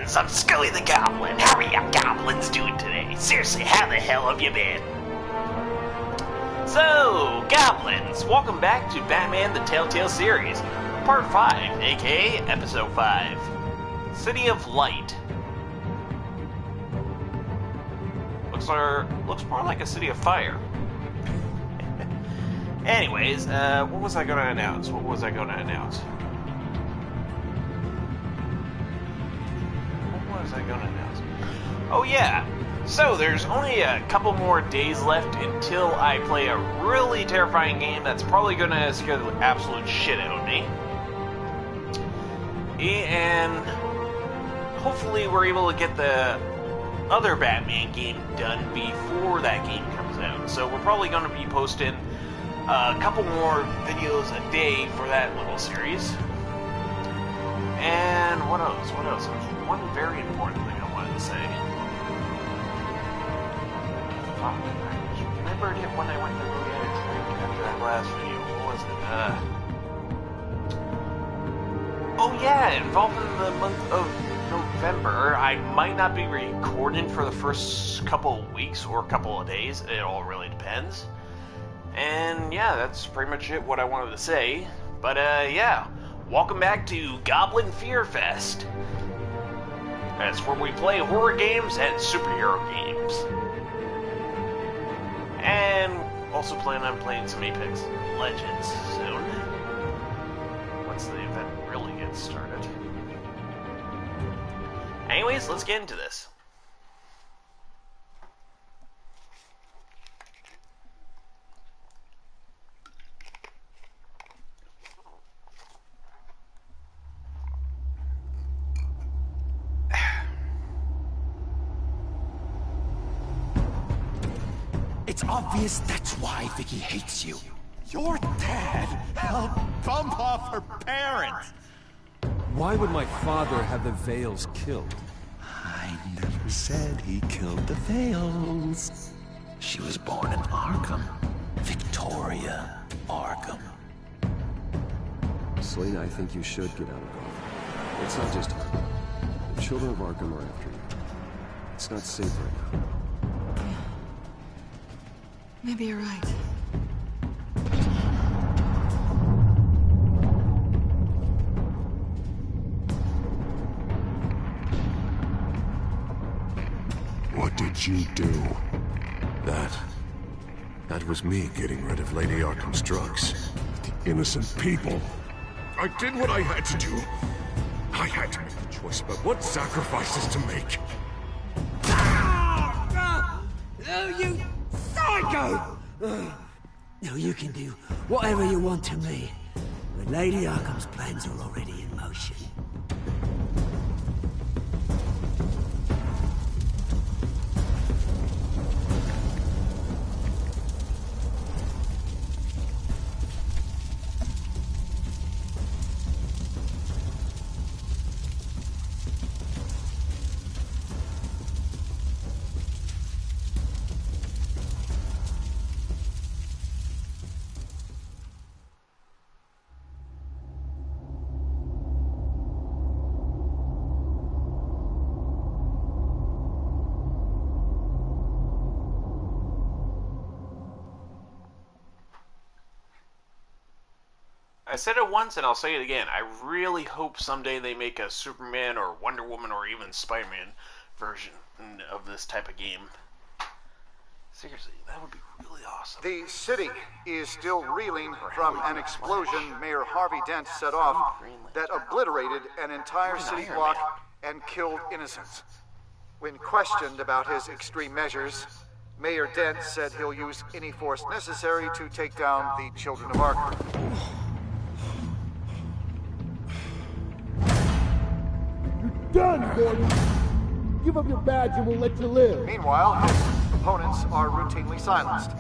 guys, I'm Scully the Goblin. How are you goblins doing today? Seriously, how the hell have you been? So, goblins, welcome back to Batman the Telltale Series, Part 5, aka Episode 5, City of Light. Looks more like a City of Fire. Anyways, what was I going to announce? Oh yeah, so there's only a couple more days left until I play a really terrifying game that's probably going to scare the absolute shit out of me. And hopefully we're able to get the other Batman game done before that game comes out. So we're probably going to be posting a couple more videos a day for that little series. And what else? There's one very important thing I wanted to say. Fuck, I remembered it when I went to go get a drink after that last video. What was it? Oh yeah, involving the month of November, I might not be recording for the first couple of weeks or couple of days. It all really depends. And yeah, that's pretty much it, what I wanted to say. But yeah, welcome back to Goblin Fear Fest. That's where we play horror games and superhero games. And also plan on playing some Apex Legends soon. Once the event really gets started. Anyways, let's get into this. It's obvious that's why Vicky hates you. Your dad helped bump off her parents. Why would my father have the Vales killed? I never said he killed the Vales. She was born in Arkham. Victoria Arkham. Selina, I think you should get out of Gotham. It's not just Arkham. The children of Arkham are after you. It's not safe right now. Maybe you're right. What did you do? That was me getting rid of Lady Arkham's drugs. The innocent people. I did what I had to do. I had to make the choice about what sacrifices to make. Oh, you psycho! No, you can do whatever you want to me. But Lady Arkham's plans are already in motion. I said it once and I'll say it again. I really hope someday they make a Superman or Wonder Woman or even Spider-Man version of this type of game. Seriously, that would be really awesome. The city is still reeling from an explosion Mayor Harvey Dent set off that obliterated an entire city block and killed innocents. When questioned about his extreme measures, Mayor Dent said he'll use any force necessary to take down the children of Arkham. Done, Gordon! Give up your badge and we'll let you live. Meanwhile, his opponents are routinely silenced.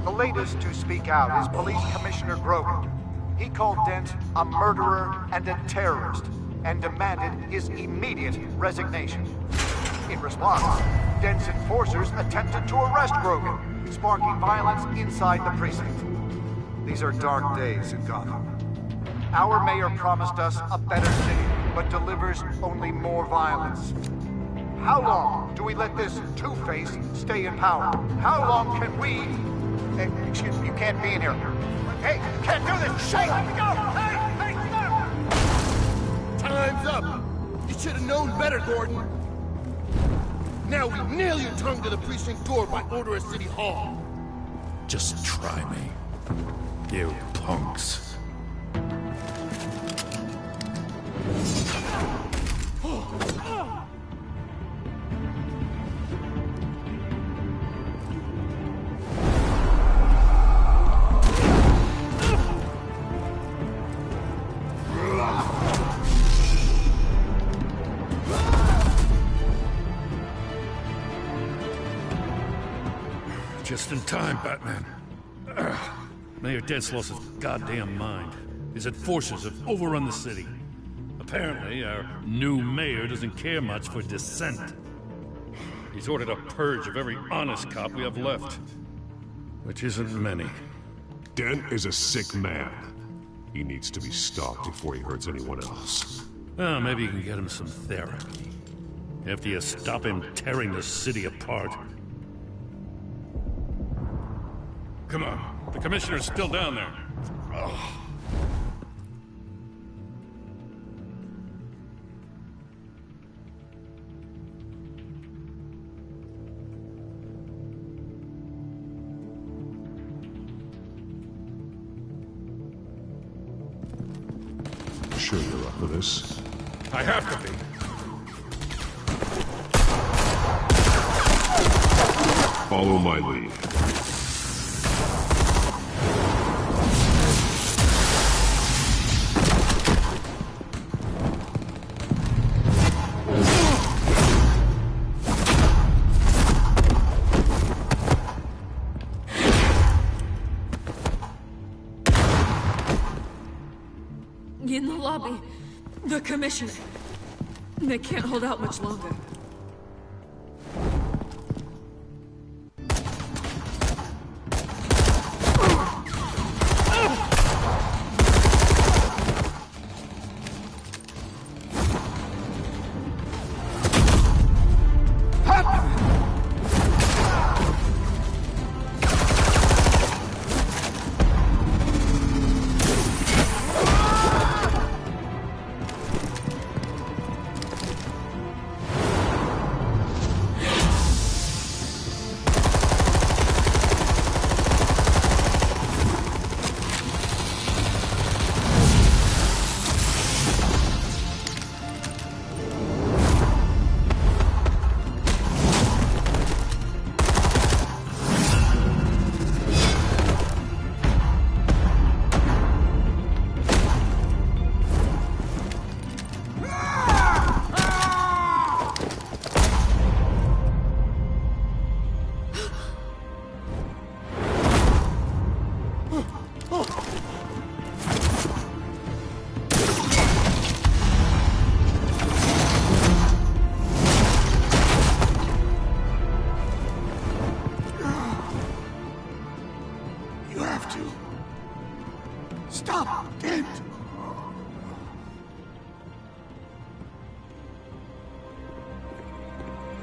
The latest to speak out is Police Commissioner Grogan. He called Dent a murderer and a terrorist and demanded his immediate resignation. In response, Dent's enforcers attempted to arrest Grogan, sparking violence inside the precinct. These are dark days in Gotham. Our mayor promised us a better city. but delivers only more violence. How long do we let this Two-Face stay in power? How long can we... excuse me, you can't be in here. Hey, you can't do this! Shut up! Let me go! Hey, stop! Time's up! You should have known better, Gordon. Now we nail your tongue to the precinct door by order of City Hall. Just try me. You punks. Just in time, Batman. Mayor Dent's lost his goddamn mind. His enforcers have overrun the city. Apparently, our new mayor doesn't care much for dissent. He's ordered a purge of every honest cop we have left. Which isn't many. Dent is a sick man. He needs to be stopped before he hurts anyone else. Well, maybe you can get him some therapy. After you stop him tearing the city apart. Come on. The commissioner's still down there. Oh. Sure you're up for this? I have to be. Follow my lead. In the lobby, the commissioner. They can't hold out much longer.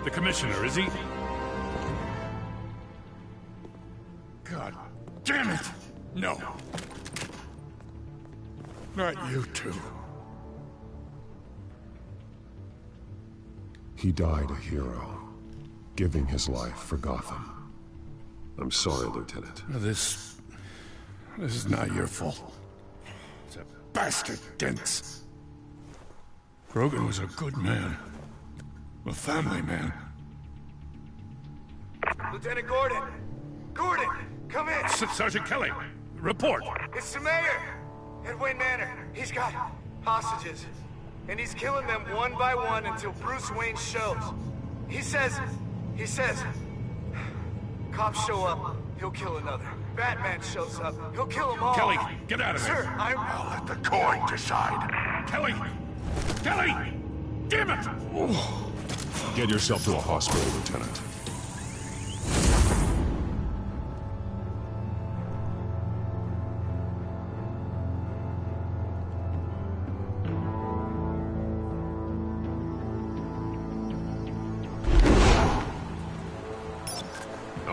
The commissioner, is he? God damn it! No. Not you two. He died a hero, giving his life for Gotham. I'm sorry, Lieutenant. This is not your fault. It's a bastard Dent's. Grogan was a good man. A family man. Lieutenant Gordon! Gordon! Come in! Sergeant Kelly! Report! It's the mayor! At Wayne Manor. He's got hostages. And he's killing them one by one until Bruce Wayne shows. He says... Cops show up, he'll kill another. Batman shows up, he'll kill them all. Kelly, get out of there! Sir, I'll let the coin decide. Kelly! Kelly! Damn it! Oh. Get yourself to a hospital, Lieutenant.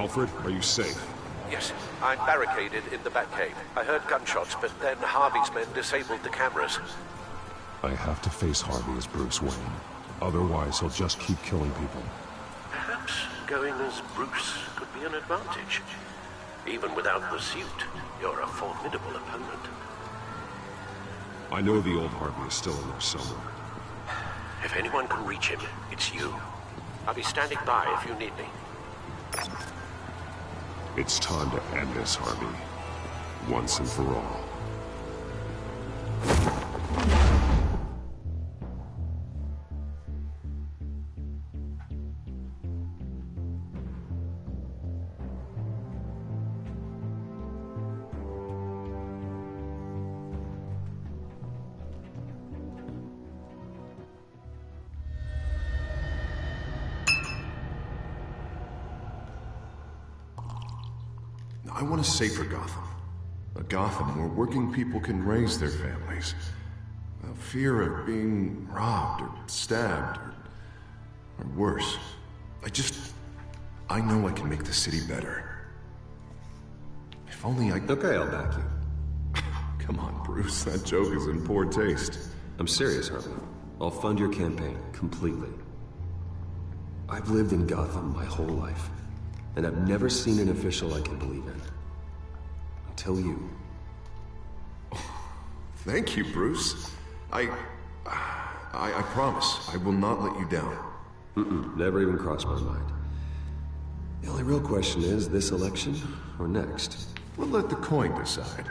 Alfred, are you safe? Yes, I'm barricaded in the Batcave. I heard gunshots, but then Harvey's men disabled the cameras. I have to face Harvey as Bruce Wayne. Otherwise, he'll just keep killing people. Perhaps going as Bruce could be an advantage. Even without the suit, you're a formidable opponent. I know the old Harvey is still in there somewhere. If anyone can reach him, it's you. I'll be standing by if you need me. It's time to end this, Harvey. Once and for all. I want a safer Gotham. A Gotham where working people can raise their families. Without fear of being robbed or stabbed or worse. I know I can make the city better. If only I... Okay, I'll back you. Come on, Bruce. That joke is in poor taste. I'm serious, Harvey. I'll fund your campaign, completely. I've lived in Gotham my whole life, and I've never seen an official I can believe in. Until you. Thank you, Bruce. I promise, I will not let you down. Never even crossed my mind. The only real question is, this election or next? We'll let the coin decide.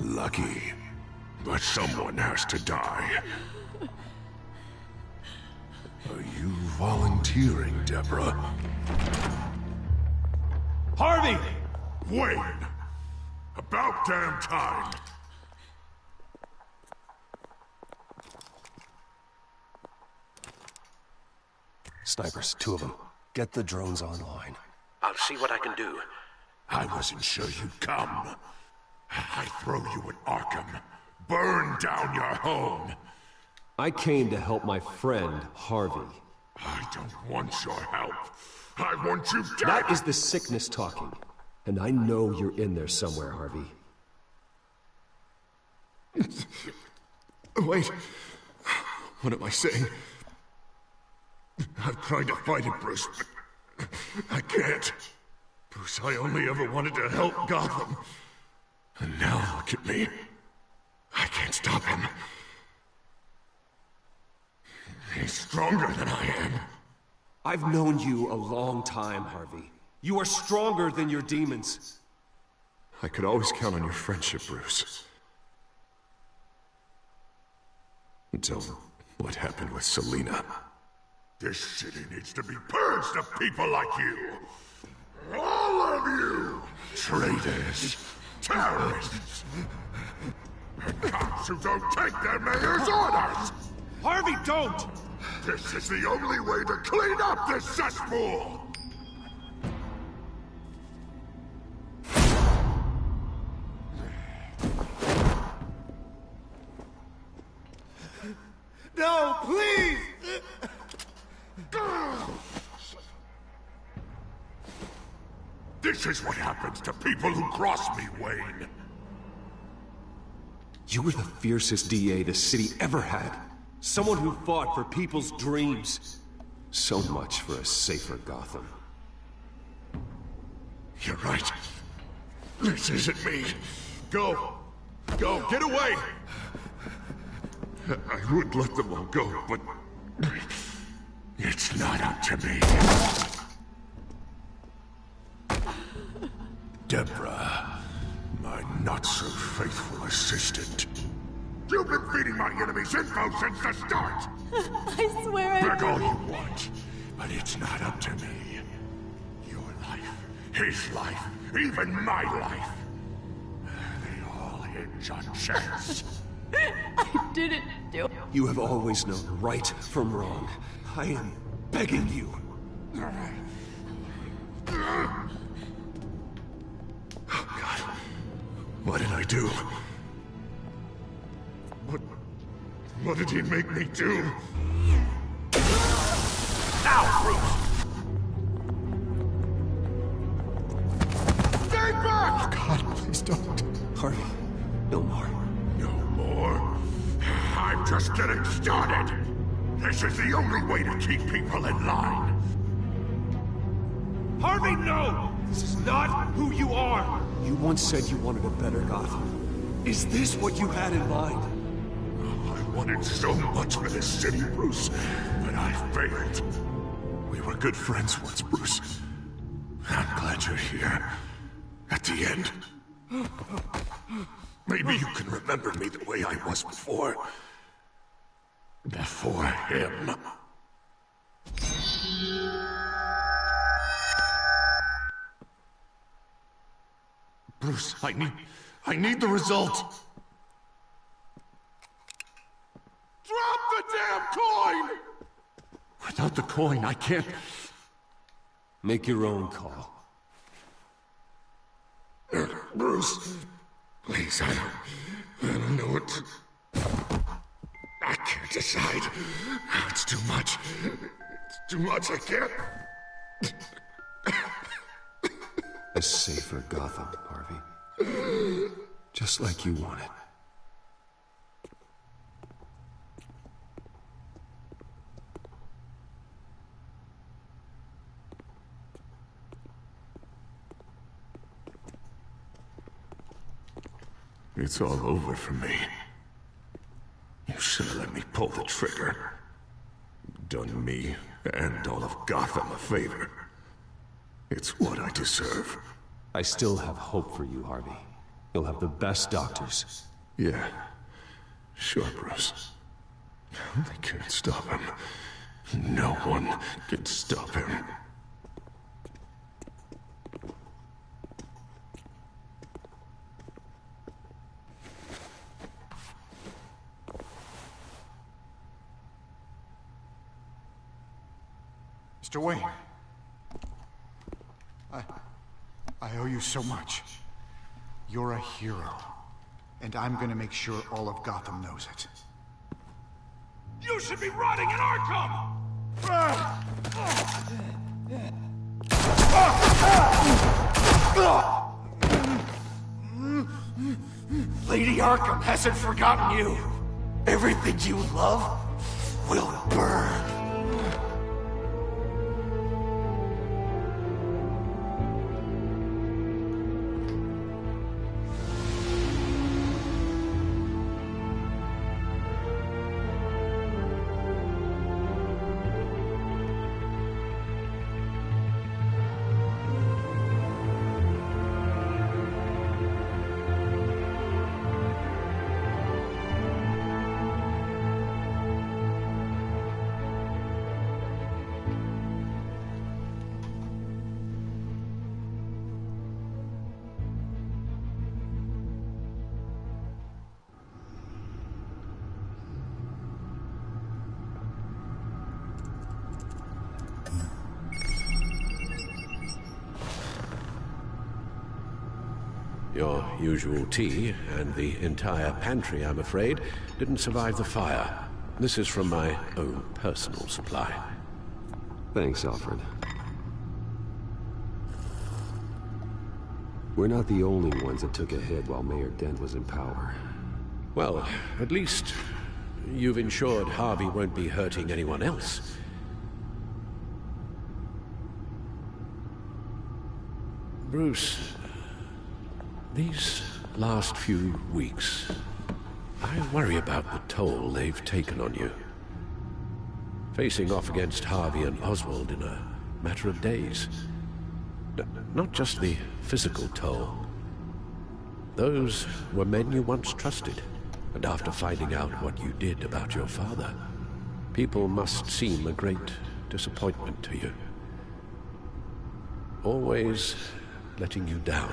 Lucky. But someone has to die. Are you volunteering, Deborah? Harvey! Wayne! About damn time! Snipers, 2 of them. Get the drones online. I'll see what I can do. I wasn't sure you'd come. I throw you at Arkham. Burn down your home. I came to help my friend, Harvey. I don't want your help. I want you dead! That is the sickness talking. And I know you're in there somewhere, Harvey. Wait. What am I saying? I've tried to fight it, Bruce, but I can't. Bruce, I only ever wanted to help Gotham. And now look at me. I can't stop him. He's stronger than I am. I've known you a long time, Harvey. You are stronger than your demons. I could always count on your friendship, Bruce. Until what happened with Selina. This city needs to be purged of people like you. All of you! Traitors. Terrorists. And cops who don't take their mayor's orders! Harvey, don't! This is the only way to clean up this cesspool! No, please! This is what happens to people who cross me, Wayne. You were the fiercest DA the city ever had. Someone who fought for people's dreams. So much for a safer Gotham. You're right. This isn't me. Go. Go, get away! I would let them all go, but... it's not up to me. Deborah, my not-so-faithful assistant. You've been feeding my enemies info since the start! I swear I Beg all you want, but it's not up to me. Your life, his life, even my life. They all hinge on chance. I didn't do it. You have always known right from wrong. I am begging you. Oh, God. What did I do? What did he make me do? Ow, Bruce! Stay back! Oh, God, please don't. Harvey, no more. No more? I'm just getting started. This is the only way to keep people in line. Harvey, no! This is not who you are! You once said you wanted a better Gotham. Is this what you had in mind? I wanted so much for this city, Bruce, but I failed. We were good friends once, Bruce. I'm glad you're here. At the end. Maybe you can remember me the way I was before. Before him. Bruce, I need the result! Drop the damn coin! Without the coin, I can't... Make your own call. Bruce, please, I don't know what to... I can't decide. It's too much. It's too much, I can't... A safer Gotham, Harvey. Just like you wanted. It's all over for me. You should have let me pull the trigger. Done me and all of Gotham a favor. It's what I deserve. I still have hope for you, Harvey. You'll have the best doctors. Yeah. Sure, Bruce. They can't stop him. No one can stop him. Mr. Wayne. I owe you so much. You're a hero. And I'm gonna make sure all of Gotham knows it. You should be rotting in Arkham! Lady Arkham hasn't forgotten you. Everything you love will burn. Your usual tea and the entire pantry, I'm afraid, didn't survive the fire. This is from my own personal supply. Thanks, Alfred. We're not the only ones that took a hit while Mayor Dent was in power. Well, at least you've ensured Harvey won't be hurting anyone else. Bruce, these last few weeks, I worry about the toll they've taken on you. Facing off against Harvey and Oswald in a matter of days. Not just the physical toll. Those were men you once trusted, and after finding out what you did about your father, people must seem a great disappointment to you. Always letting you down,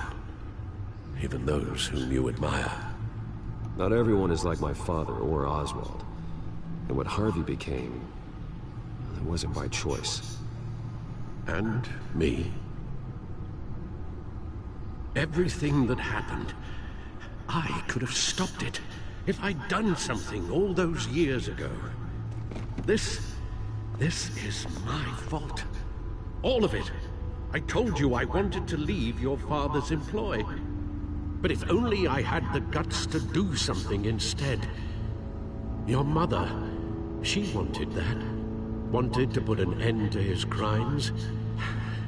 even those whom you admire. Not everyone is like my father or Oswald. And what Harvey became, it wasn't by choice. And me. Everything that happened, I could have stopped it. If I'd done something all those years ago. This is my fault. All of it. I told you I wanted to leave your father's employ. But if only I had the guts to do something instead. Your mother, she wanted that. Wanted to put an end to his crimes.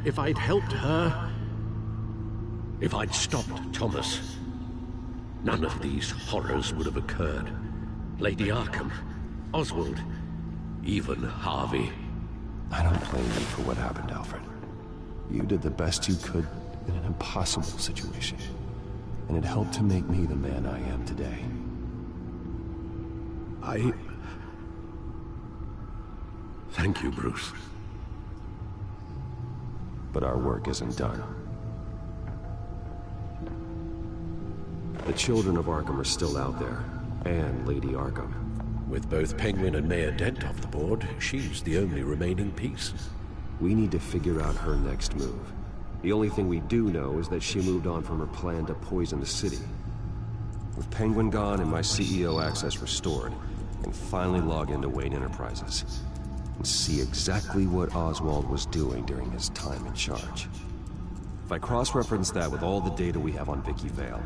If I'd helped her... If I'd stopped Thomas, none of these horrors would have occurred. Lady Arkham, Oswald, even Harvey. I don't blame you for what happened, Alfred. You did the best you could in an impossible situation. And it helped to make me the man I am today. Thank you, Bruce. But our work isn't done. The children of Arkham are still out there, and Lady Arkham. With both Penguin and Mayor Dent off the board, she's the only remaining piece. We need to figure out her next move. The only thing we do know is that she moved on from her plan to poison the city. With Penguin gone and my CEO access restored, I can finally log into Wayne Enterprises and see exactly what Oswald was doing during his time in charge. If I cross-reference that with all the data we have on Vicky Vale,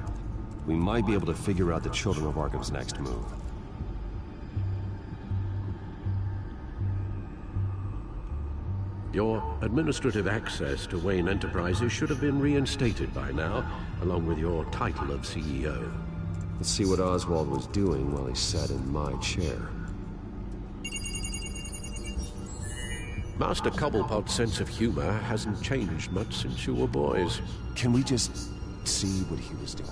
we might be able to figure out the Children of Arkham's next move. Your administrative access to Wayne Enterprises should have been reinstated by now, along with your title of CEO. Let's see what Oswald was doing while he sat in my chair. Master Cobblepot's sense of humor hasn't changed much since you were boys. Can we just see what he was doing?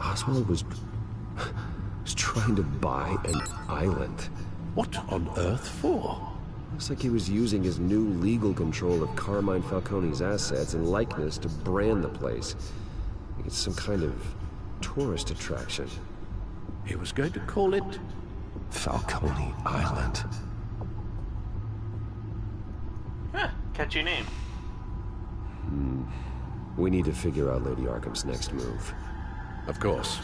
Oswald was trying to buy an island. What on earth for? Looks like he was using his new legal control of Carmine Falcone's assets and likeness to brand the place. Like it's some kind of tourist attraction. He was going to call it... Falcone Island. Huh, catchy name. We need to figure out Lady Arkham's next move. Of course.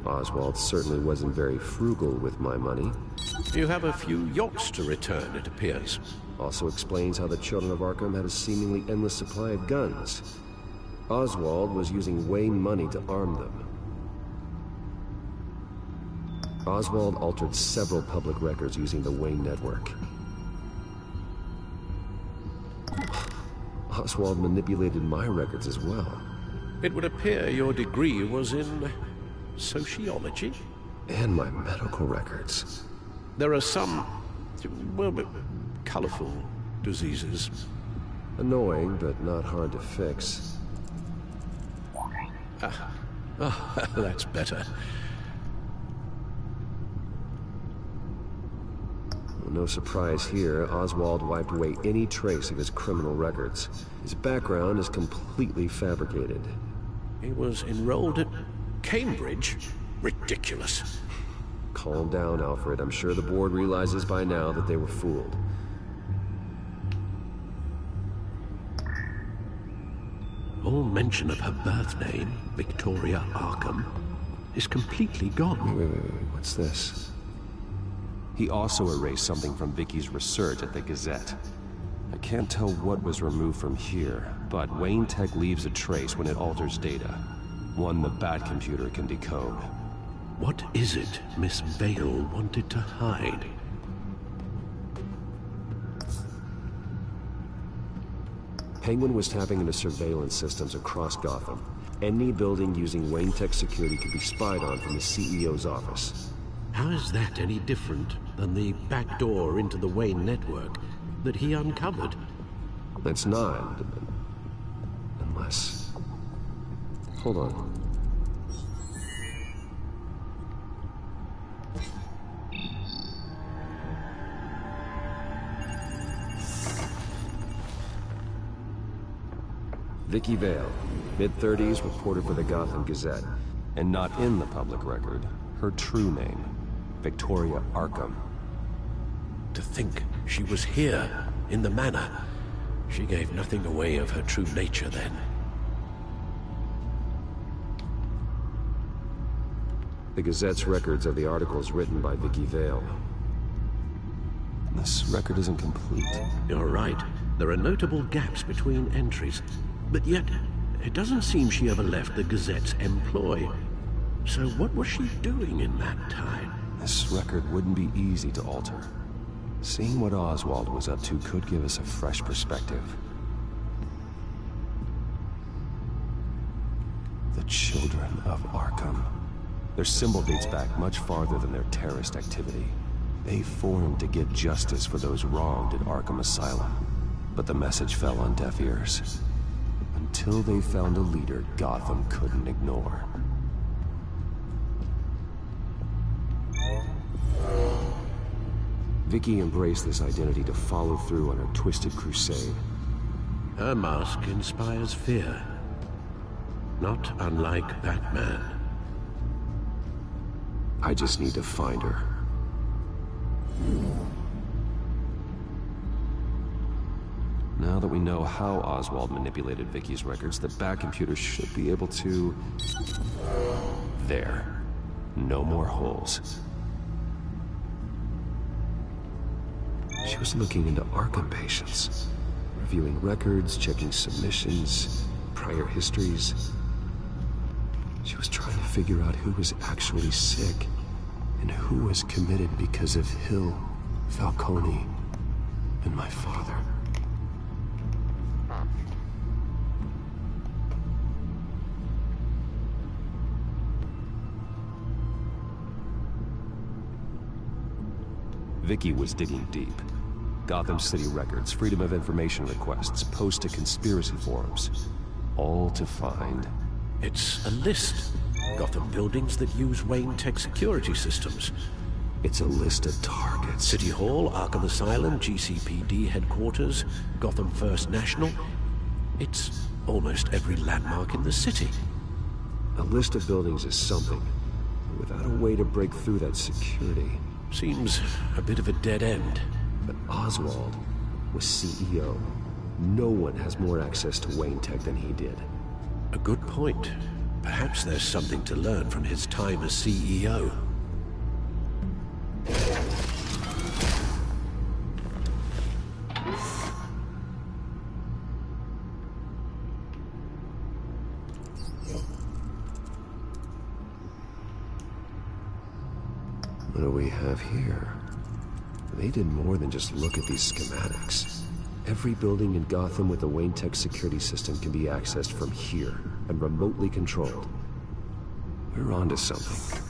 Oswald certainly wasn't very frugal with my money. You have a few yachts to return, it appears. Also explains how the Children of Arkham had a seemingly endless supply of guns. Oswald was using Wayne money to arm them. Oswald altered several public records using the Wayne network. Oswald manipulated my records as well. It would appear your degree was in... sociology? And my medical records. There are some... well, colorful diseases. Annoying, but not hard to fix. That's better. Well, no surprise here, Oswald wiped away any trace of his criminal records. His background is completely fabricated. He was enrolled at Cambridge? Ridiculous. Calm down, Alfred. I'm sure the board realizes by now that they were fooled. All mention of her birth name, Victoria Arkham, is completely gone. Wait. What's this? He also erased something from Vicky's research at the Gazette. I can't tell what was removed from here, but Wayne Tech leaves a trace when it alters data. One the Bat computer can decode. What is it Miss Vale wanted to hide? Penguin was tapping into surveillance systems across Gotham. Any building using Wayne Tech security could be spied on from the CEO's office. How is that any different than the back door into the Wayne network that he uncovered? It's not. Unless... Hold on. Vicky Vale, mid-30s, reported for the Gotham Gazette. And not in the public record, her true name, Victoria Arkham. To think she was here, in the manor. She gave nothing away of her true nature then. The Gazette's records are the articles written by Vicky Vale. This record isn't complete. You're right. There are notable gaps between entries. But yet, it doesn't seem she ever left the Gazette's employ. So what was she doing in that time? This record wouldn't be easy to alter. Seeing what Oswald was up to could give us a fresh perspective. The Children of Arkham. Their symbol dates back much farther than their terrorist activity. They formed to get justice for those wronged at Arkham Asylum. But the message fell on deaf ears. Until they found a leader Gotham couldn't ignore. Vicky embraced this identity to follow through on her twisted crusade. Her mask inspires fear. Not unlike Batman. I just need to find her. Now that we know how Oswald manipulated Vicky's records, the Bat computer should be able to... There. No more holes. She was looking into Arkham patients, reviewing records, checking submissions, prior histories. She was trying to figure out who was actually sick and who was committed because of Hill, Falcone, and my father. Vicky was digging deep. Gotham City records, Freedom of Information requests, posts to conspiracy forums. All to find... It's a list. Gotham buildings that use Wayne Tech security systems. It's a list of targets. City Hall, Arkham Asylum, GCPD headquarters, Gotham First National. It's almost every landmark in the city. A list of buildings is something, but without a way to break through that security... Seems a bit of a dead end. But Oswald was CEO. No one has more access to Wayne Tech than he did. A good point. Perhaps there's something to learn from his time as CEO. What do we have here? They did more than just look at these schematics. Every building in Gotham with the Wayne Tech security system can be accessed from here and remotely controlled. We're onto something.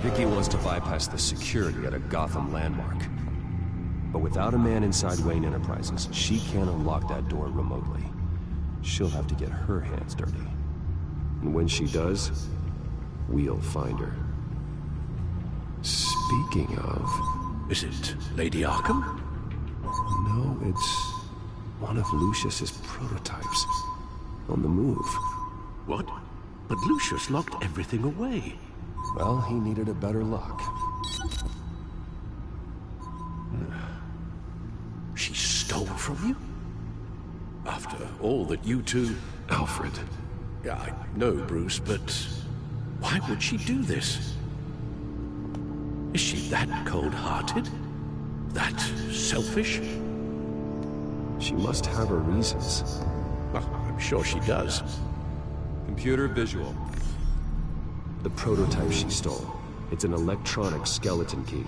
Vicky wants to bypass the security at a Gotham landmark. But without a man inside Wayne Enterprises, she can't unlock that door remotely. She'll have to get her hands dirty. And when she does, we'll find her. Speaking of... Is it Lady Arkham? No, it's one of Lucius's prototypes. On the move. What? But Lucius locked everything away. Well, he needed a better lock. She stole from you? After all that you two... Alfred. Yeah, I know, Bruce, but why would she do this? Is she that cold-hearted? That selfish? She must have her reasons. Well, I'm sure she does. Computer visual. The prototype she stole. It's an electronic skeleton key.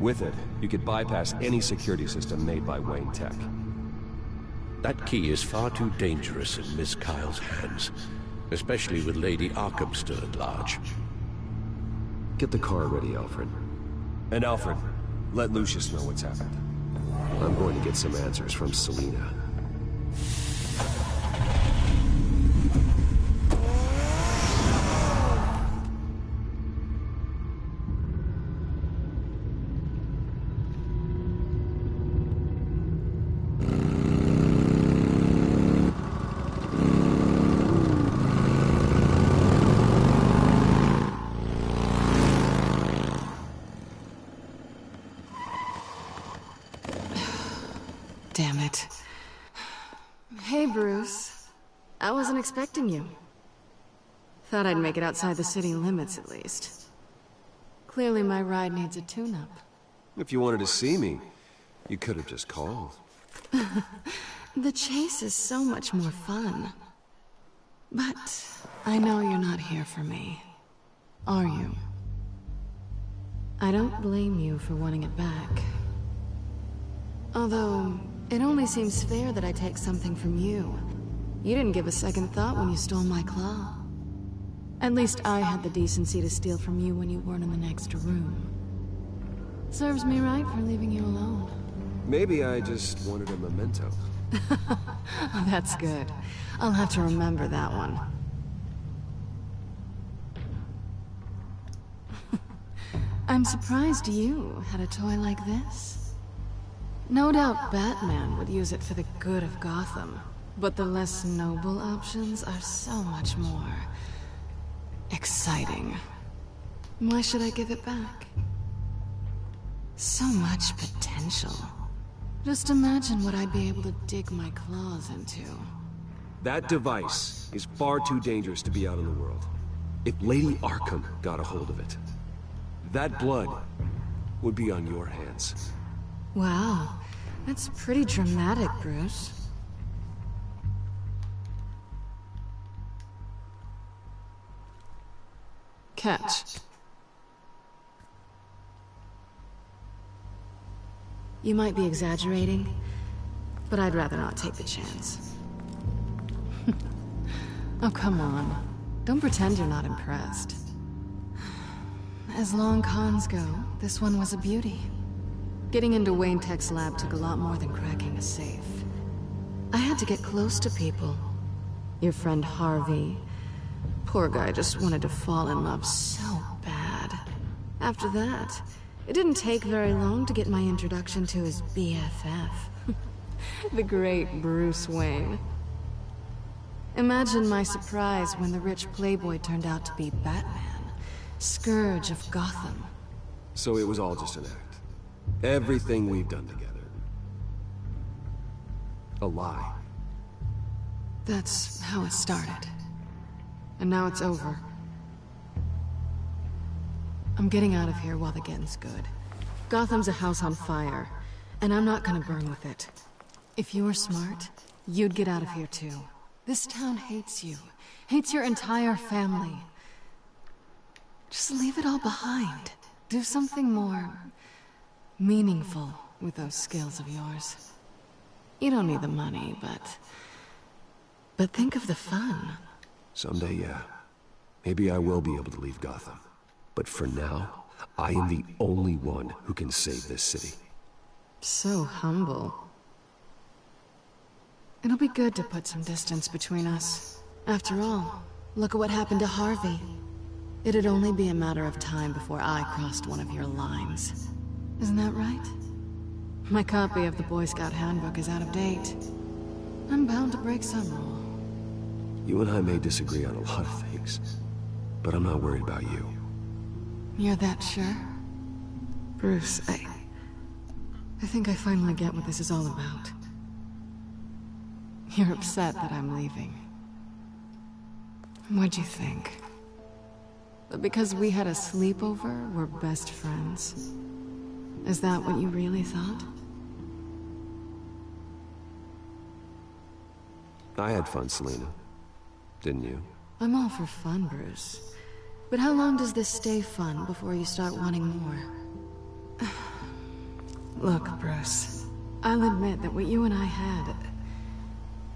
With it, you could bypass any security system made by Wayne Tech. That key is far too dangerous in Miss Kyle's hands, especially with Lady Arkham still at large. Get the car ready, Alfred. And Alfred, let Lucius know what's happened. I'm going to get some answers from Selina. I wasn't expecting you. Thought I'd make it outside the city limits at least. Clearly my ride needs a tune-up. If you wanted to see me, you could have just called. The chase is so much more fun. But I know you're not here for me. Are you? I don't blame you for wanting it back. Although, it only seems fair that I take something from you. You didn't give a second thought when you stole my claw. At least I had the decency to steal from you when you weren't in the next room. Serves me right for leaving you alone. Maybe I just wanted a memento. Oh, that's good. I'll have to remember that one. I'm surprised you had a toy like this. No doubt Batman would use it for the good of Gotham, but the less noble options are so much more exciting. Why should I give it back? So much potential. Just imagine what I'd be able to dig my claws into. That device is far too dangerous to be out in the world. If Lady Arkham got a hold of it, that blood would be on your hands. Wow, that's pretty dramatic, Bruce. Catch. You might be exaggerating, but I'd rather not take the chance. Oh, come on. Don't pretend you're not impressed. As long cons go, this one was a beauty. Getting into Wayne Tech's lab took a lot more than cracking a safe. I had to get close to people. Your friend Harvey. Poor guy just wanted to fall in love so bad. After that, it didn't take very long to get my introduction to his BFF. The great Bruce Wayne. Imagine my surprise when the rich playboy turned out to be Batman, Scourge of Gotham. So it was all just an act. Everything we've done together. A lie. That's how it started. And now it's over. I'm getting out of here while the getting's good. Gotham's a house on fire, and I'm not gonna burn with it. If you were smart, you'd get out of here too. This town hates you. Hates your entire family. Just leave it all behind. Do something more meaningful with those skills of yours. You don't need the money, but think of the fun. Someday, yeah. Maybe I will be able to leave Gotham. But for now, I am the only one who can save this city. So humble. It'll be good to put some distance between us. After all, look at what happened to Harvey. It'd only be a matter of time before I crossed one of your lines. Isn't that right? My copy of the Boy Scout Handbook is out of date. I'm bound to break some rule. You and I may disagree on a lot of things, but I'm not worried about you. You're that sure? Bruce, I think I finally get what this is all about. You're upset that I'm leaving. What'd you think? That because we had a sleepover, we're best friends? Is that what you really thought? I had fun, Selina. Didn't you? I'm all for fun, Bruce. But how long does this stay fun before you start wanting more? Look, Bruce. I'll admit that what you and I had...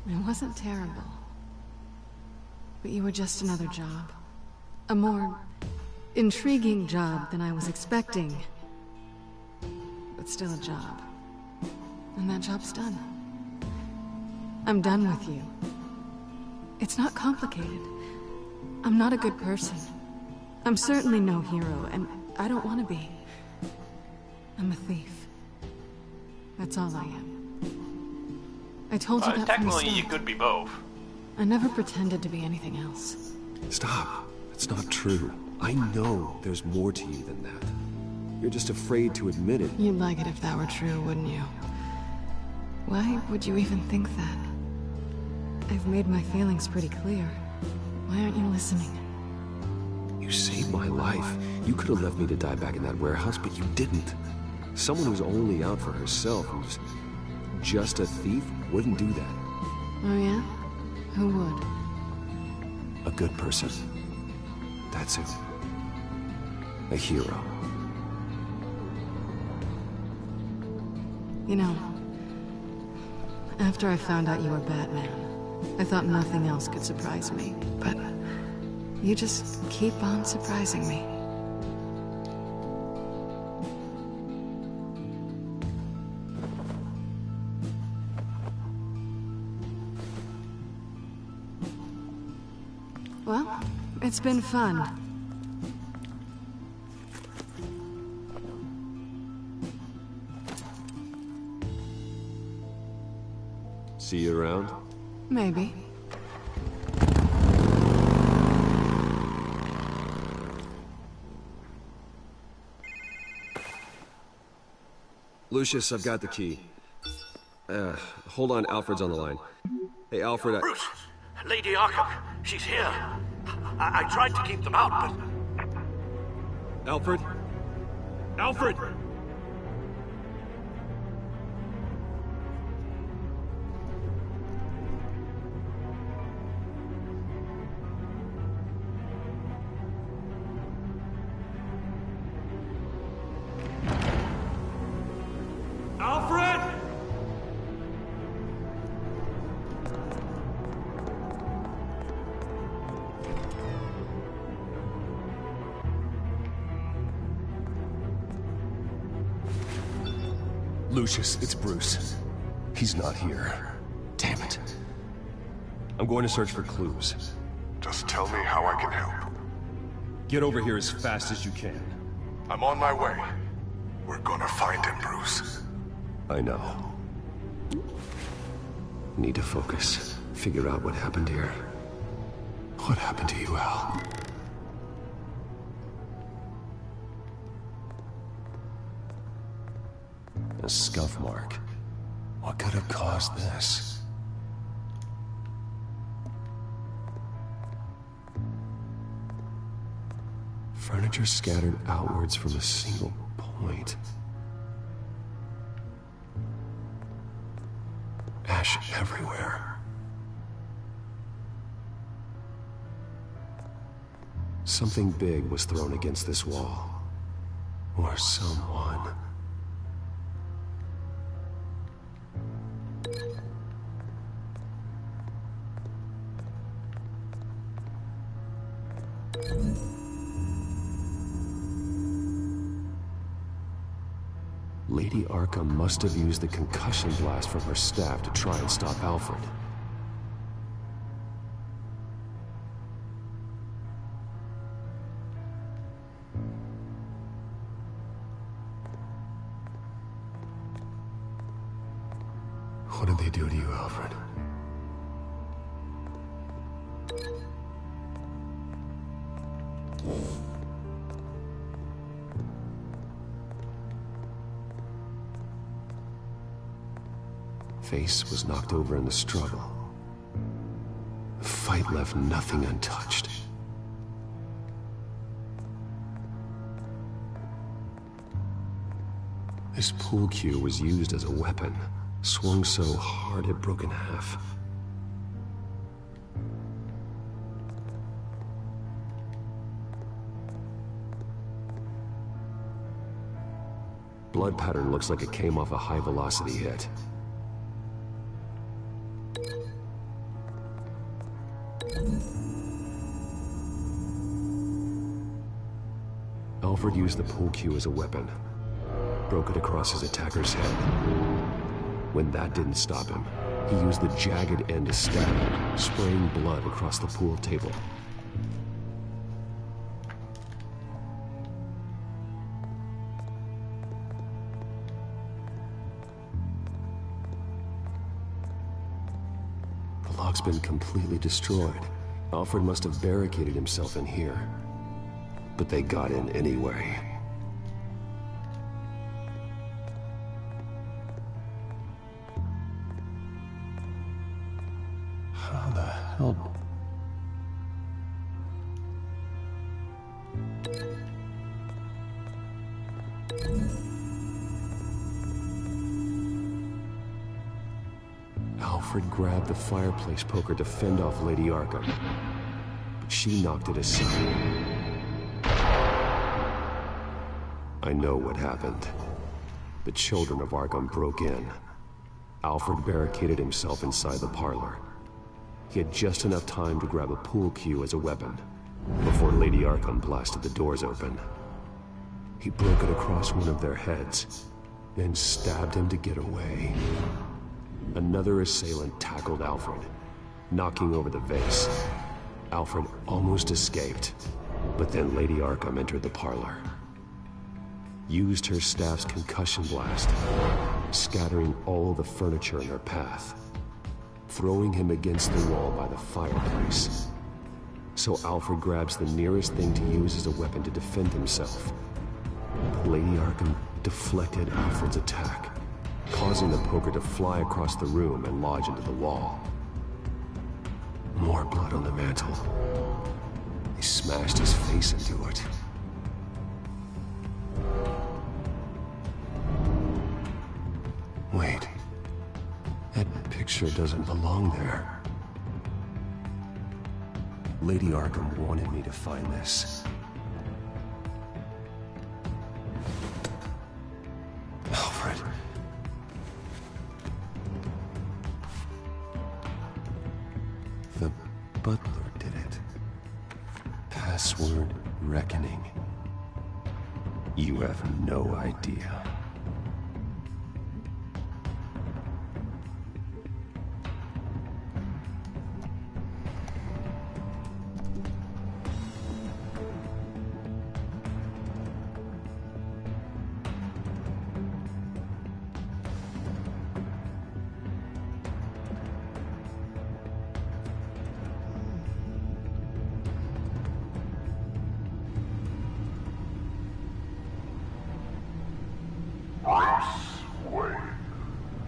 it wasn't terrible. But you were just another job. A more intriguing job than I was expecting. But still a job. And that job's done. I'm done with you. It's not complicated. I'm not a good person. I'm certainly no hero, and I don't want to be. I'm a thief. That's all I am. I told you that from the technically, start. you could be both. I never pretended to be anything else. Stop. It's not true. I know there's more to you than that. You're just afraid to admit it. You'd like it if that were true, wouldn't you? Why would you even think that? I've made my feelings pretty clear. Why aren't you listening? You saved my life. You could have left me to die back in that warehouse, but you didn't. Someone who's only out for herself, who's just a thief, wouldn't do that. Oh yeah? Who would? A good person. That's it. A hero. You know, after I found out you were Batman, I thought nothing else could surprise me, but you just keep on surprising me. Well, it's been fun. See you around? Maybe. Lucius, I've got the key. Hold on, Alfred's on the line. Hey, Alfred, Bruce! Lady Arkham, she's here. I tried to keep them out, but... Alfred? Alfred! Alfred! Lucius, it's Bruce. He's not here. Damn it. I'm going to search for clues. Just tell me how I can help. Get over here as fast as you can. I'm on my way. We're gonna find him, Bruce. I know. Need to focus. Figure out what happened here. What happened to you, Al? A scuff mark. What could have caused this? Furniture scattered outwards from a single point. Ash everywhere. Something big was thrown against this wall. Or someone. Lady Arkham must have used the concussion blast from her staff to try and stop Alfred. What did they do to you, Alfred? Face was knocked over in the struggle. The fight left nothing untouched. This pool cue was used as a weapon, swung so hard it broke in half. Blood pattern looks like it came off a high-velocity hit. Alfred used the pool cue as a weapon. Broke it across his attacker's head. When that didn't stop him, he used the jagged end to stab him, spraying blood across the pool table. The lock's been completely destroyed. Alfred must have barricaded himself in here. But they got in anyway. help. Alfred grabbed the fireplace poker to fend off Lady Arkham, but she knocked it aside. I know what happened. The children of Arkham broke in. Alfred barricaded himself inside the parlor. He had just enough time to grab a pool cue as a weapon before Lady Arkham blasted the doors open. He broke it across one of their heads, then stabbed him to get away. Another assailant tackled Alfred, knocking over the vase. Alfred almost escaped, but then Lady Arkham entered the parlor. Used her staff's concussion blast, scattering all the furniture in her path, throwing him against the wall by the fireplace. So Alfred grabs the nearest thing to use as a weapon to defend himself. But Lady Arkham deflected Alfred's attack, causing the poker to fly across the room and lodge into the wall. More blood on the mantel. He smashed his face into it. Wait. That picture doesn't belong there. Lady Arkham wanted me to find this. Alfred. The butler did it. Password reckoning. You have no idea. Bruce Wayne,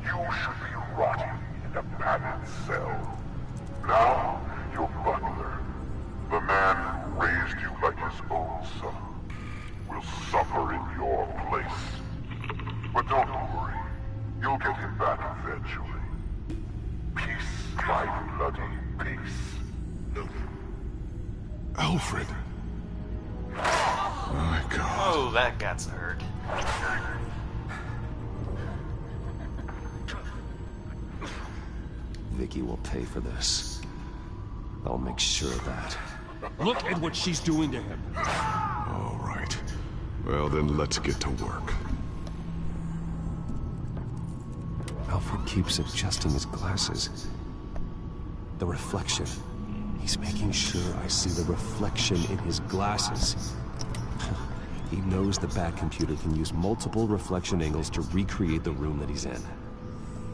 you should be rotting in a padded cell. Now, your butler, the man who raised you like his own son, will suffer in your place. But don't worry, you'll get him back eventually. Peace, my bloody peace. Alfred. My God. Oh, that got hurt. Vicky will pay for this. I'll make sure of that. Look at what she's doing to him. All right. Well, then let's get to work. Alfred keeps adjusting his glasses. The reflection. He's making sure I see the reflection in his glasses. He knows the Bat-computer can use multiple reflection angles to recreate the room that he's in.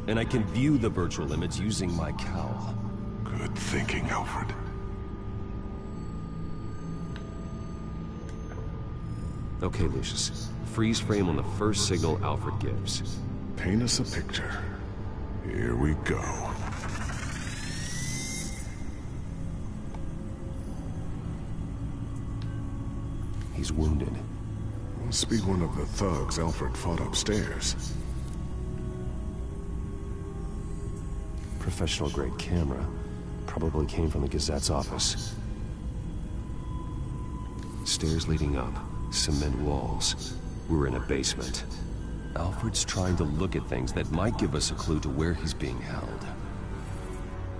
And I can view the virtual image using my cowl. Good thinking, Alfred. Okay, Lucius. Freeze frame on the first signal Alfred gives. Paint us a picture. Here we go. He's wounded. Must be one of the thugs Alfred fought upstairs. Professional-grade camera. Probably came from the Gazette's office. Stairs leading up. Cement walls. We're in a basement. Alfred's trying to look at things that might give us a clue to where he's being held.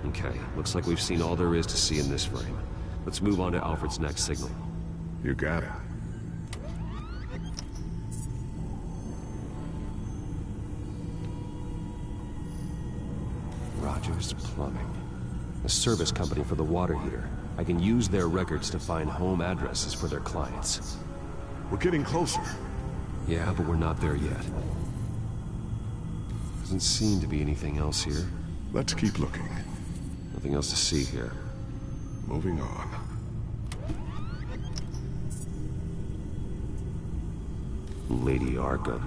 Okay, looks like we've seen all there is to see in this frame. Let's move on to Alfred's next signal. You got it. Rogers Plumbing. A service company for the water heater. I can use their records to find home addresses for their clients. We're getting closer. Yeah, but we're not there yet. Doesn't seem to be anything else here. Let's keep looking. Nothing else to see here. Moving on. Lady Arkham.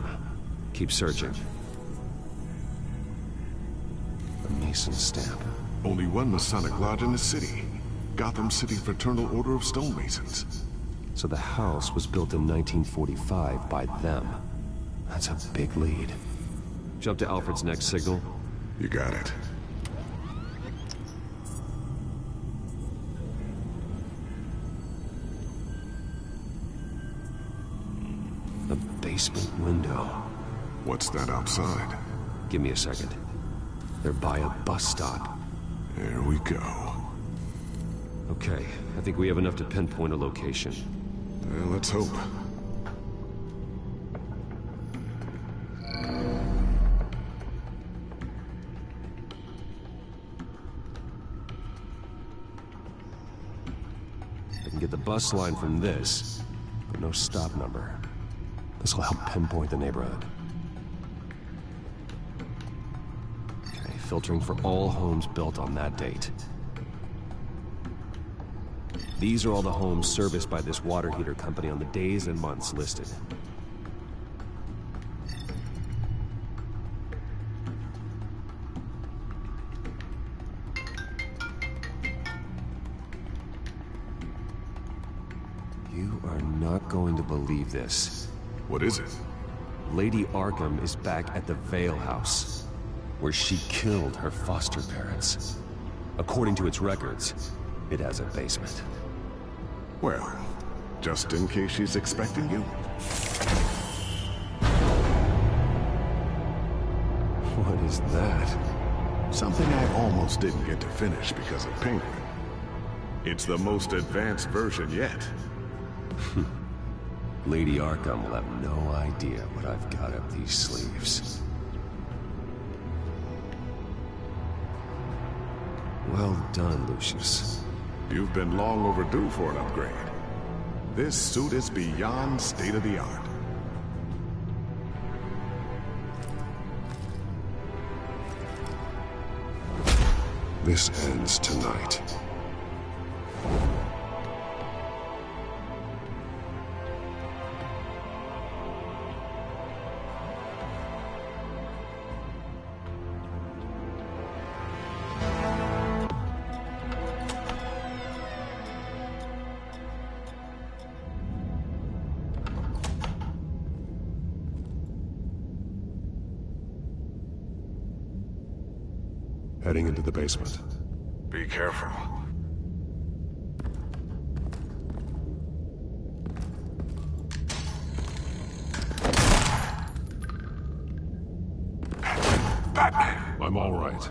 Keep searching. A Mason stamp. Only one Masonic lodge in the city. Gotham City Fraternal Order of Stonemasons. So the house was built in 1945 by them. That's a big lead. Jump to Alfred's next signal. You got it. A basement window. What's that outside? Give me a second. They're by a bus stop. There we go. Okay, I think we have enough to pinpoint a location. Well, let's hope. I can get the bus line from this, but no stop number. This will help pinpoint the neighborhood. Okay, filtering for all homes built on that date. These are all the homes serviced by this water heater company on the days and months listed. You are not going to believe this. What is it? Lady Arkham is back at the Vale House, where she killed her foster parents. According to its records, it has a basement. Well, just in case she's expecting you. What is that? Something I almost didn't get to finish because of Penguin. It's the most advanced version yet. Lady Arkham will have no idea what I've got up these sleeves. Well done, Lucius. You've been long overdue for an upgrade. This suit is beyond state-of-the-art. This ends tonight. Heading into the basement. Be careful. Batman! I'm all right.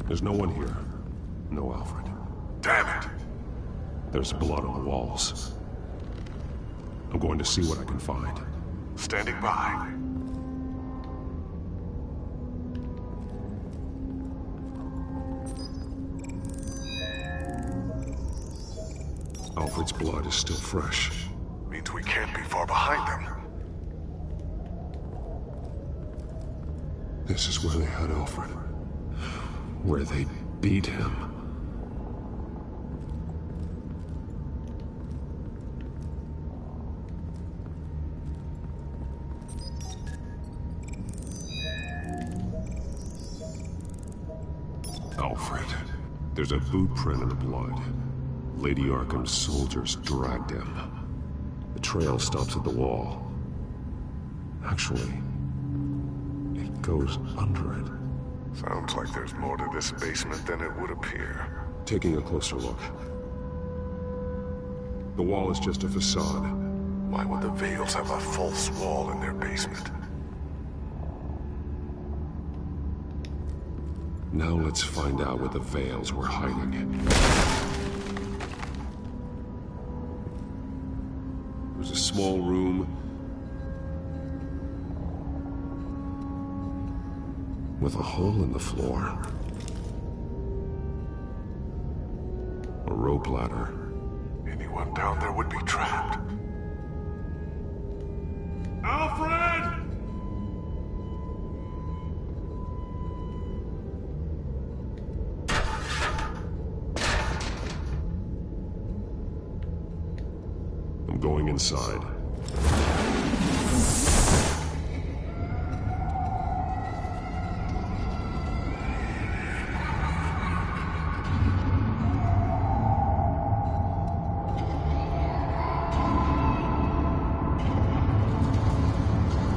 There's no one here. No Alfred. Damn it! There's blood on the walls. I'm going to see what I can find. Standing by. Alfred's blood is still fresh. Means we can't be far behind them. This is where they had Alfred. Where they beat him. Alfred. There's a boot print in the blood. Lady Arkham's soldiers dragged him. The trail stops at the wall. Actually, it goes under it. Sounds like there's more to this basement than it would appear. Taking a closer look. The wall is just a facade. Why would the Vales have a false wall in their basement? Now let's find out what the Vales were hiding. It was a small room with a hole in the floor. A rope ladder. Anyone down there would be trapped. Alfred! going inside.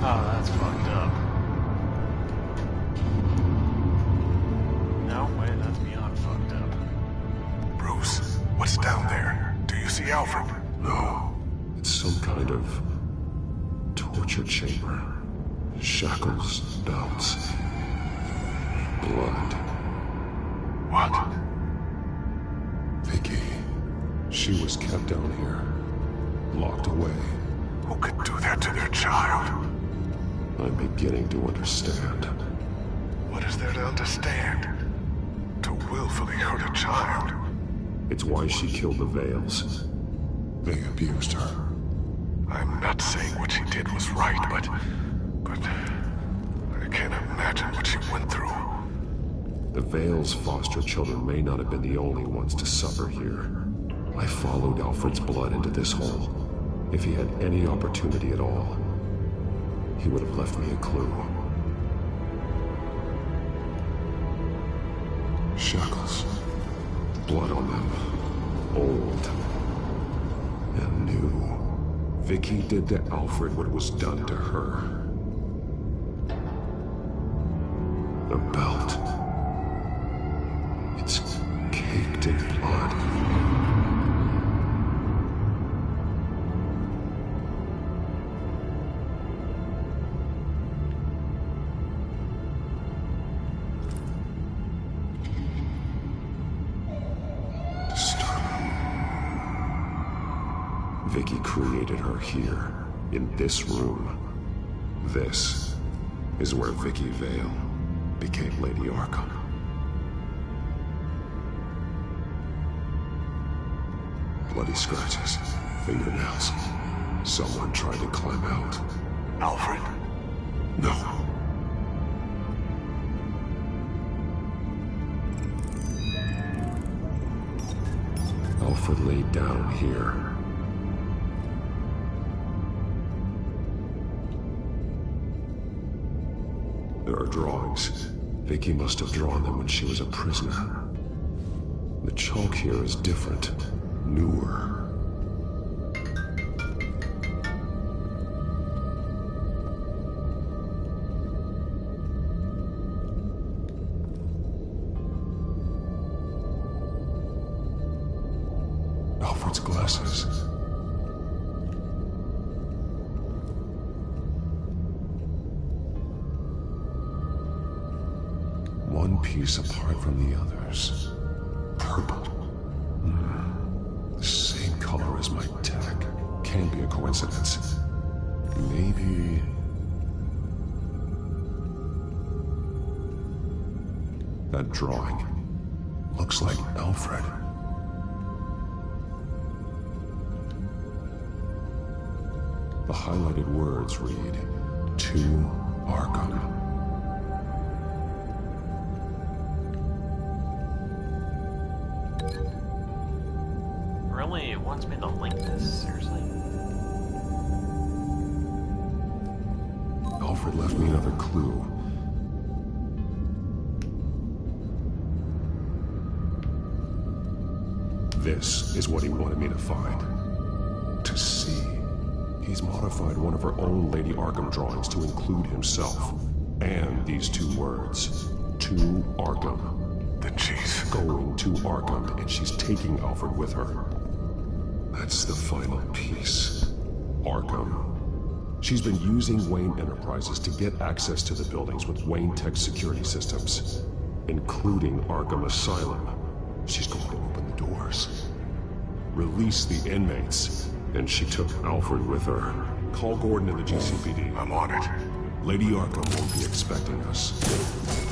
Oh, that's fucked up. No, wait, that's beyond fucked up. Bruce, what's down there? Do you see Alfred? No. It's some kind of torture chamber. Shackles, belts, blood. What? Vicky. She was kept down here. Locked away. Who could do that to their child? I'm beginning to understand. What is there to understand? To willfully hurt a child? It's why she killed the Veils. They abused her. I'm not saying what she did was right, but I can't imagine what she went through. The Veils' foster children may not have been the only ones to suffer here. I followed Alfred's blood into this hole. If he had any opportunity at all, he would have left me a clue. Shackles. Blood on them. Old. And new. Vicky did to Alfred what was done to her. The belt. It's caked in blood. Vicky created her here, in this room. This is where Vicky Vale became Lady Arkham. Bloody scratches, fingernails. Someone tried to climb out. Alfred? No. Alfred laid down here. There are drawings. Vicky must have drawn them when she was a prisoner. The chalk here is different, newer. Alfred's glasses. One piece apart from the others. Purple. The same color as my tech. Can't be a coincidence. Maybe... that drawing looks like Alfred. The highlighted words read, "To Arkham." Really? It wants me to link this? Seriously? Alfred left me another clue. This is what he wanted me to find. To see. He's modified one of her own Lady Arkham drawings to include himself. And these two words. To Arkham. Then she's going to Arkham, and she's taking Alfred with her. That's the final piece. Arkham. She's been using Wayne Enterprises to get access to the buildings with Wayne Tech security systems, including Arkham Asylum. She's going to open the doors, release the inmates, and she took Alfred with her. Call Gordon and the GCPD. I'm on it. Lady Arkham won't be expecting us.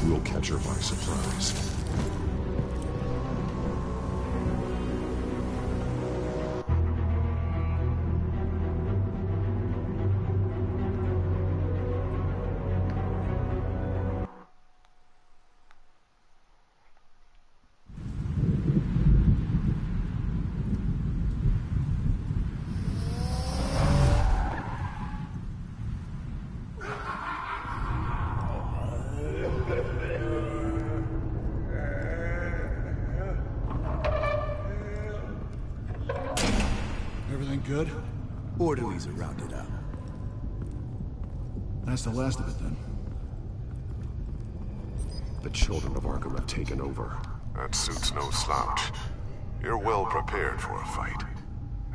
We'll catch her by surprise. good? Orderlies are rounded up. That's the last of it, then. The children of Arkham have taken over. That suit's no slouch. You're well prepared for a fight.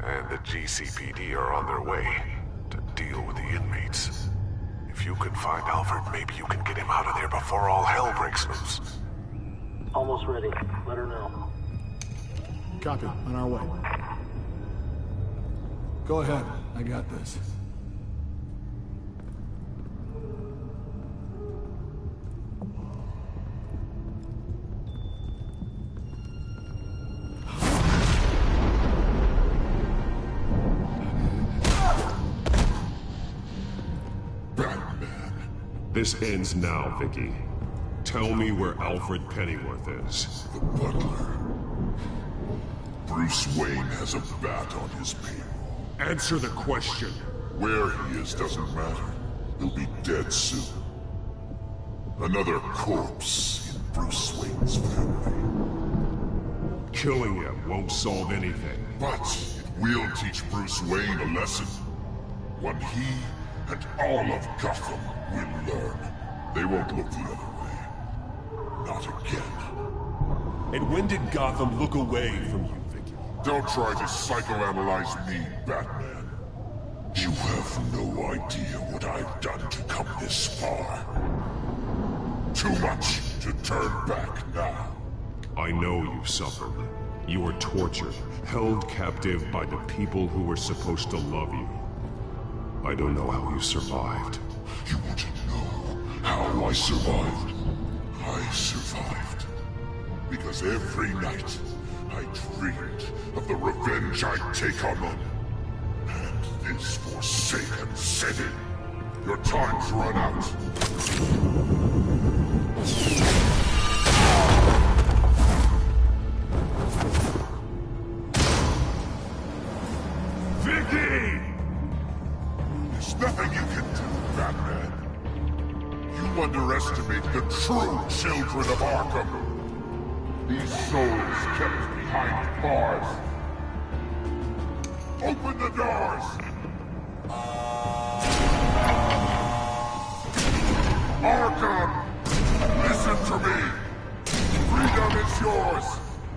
And the GCPD are on their way to deal with the inmates. If you can find Alfred, maybe you can get him out of there before all hell breaks loose. Almost ready. Let her know. Copy. On our way. Go ahead. I got this. This ends now, Vicky. Tell me where Alfred Pennyworth is. The butler. Bruce Wayne has a bat on his payroll. Answer the question. Where he is doesn't matter. He'll be dead soon. Another corpse in Bruce Wayne's family. Killing him won't solve anything. But it will teach Bruce Wayne a lesson. One he and all of Gotham will learn. They won't look the other way. Not again. And when did Gotham look away from you, Vicky? Don't try to psychoanalyze me, Batman. You have no idea what I've done to come this far. Too much to turn back now. I know you suffered. You were tortured, held captive by the people who were supposed to love you. I don't know how you survived. You want to know how I survived? I survived because every night I dreamed of the revenge I'd take on them. And this forsaken city. Your time's run out. Vicky! There's nothing you can do, Batman. You underestimate the true children of Arkham. These souls kept behind bars. Open the doors! Arkham! Listen to me! Freedom is yours!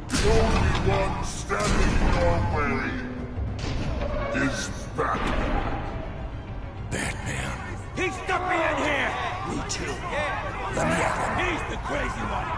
The only one standing in your way is Batman. Batman. He stuck me in here! Me too. Yeah. Let me at him. He's the crazy one!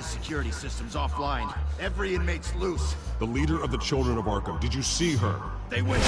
Security system's offline. Every inmate's loose. The leader of the Children of Arkham, did you see her? They went...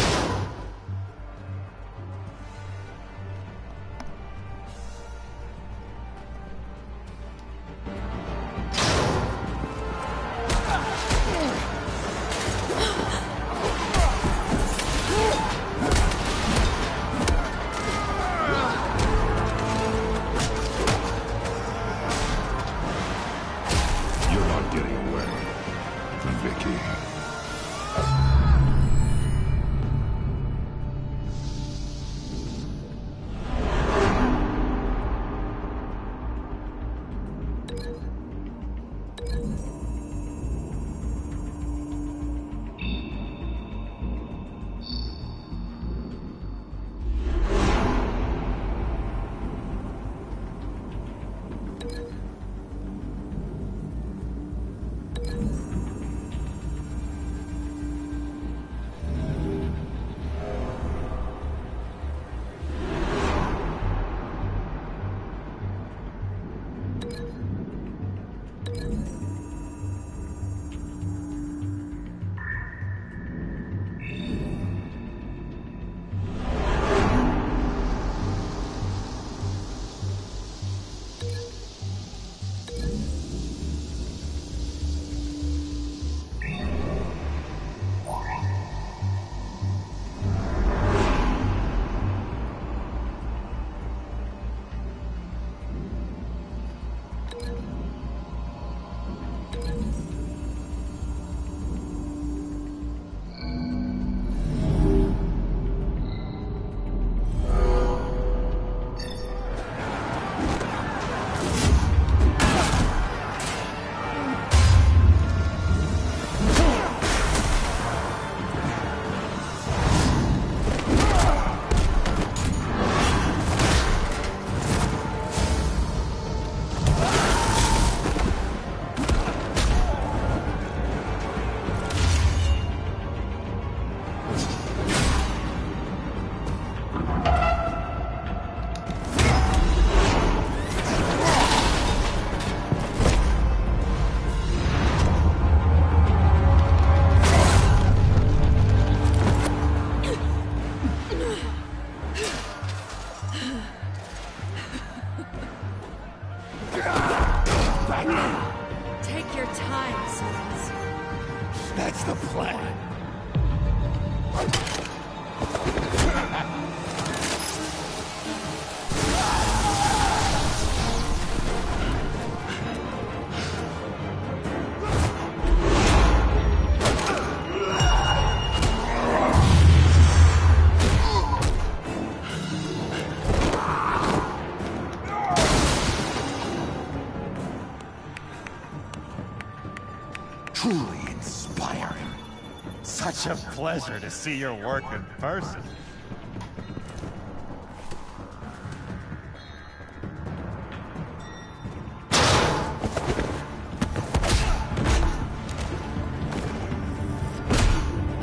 such a pleasure to see your work in person.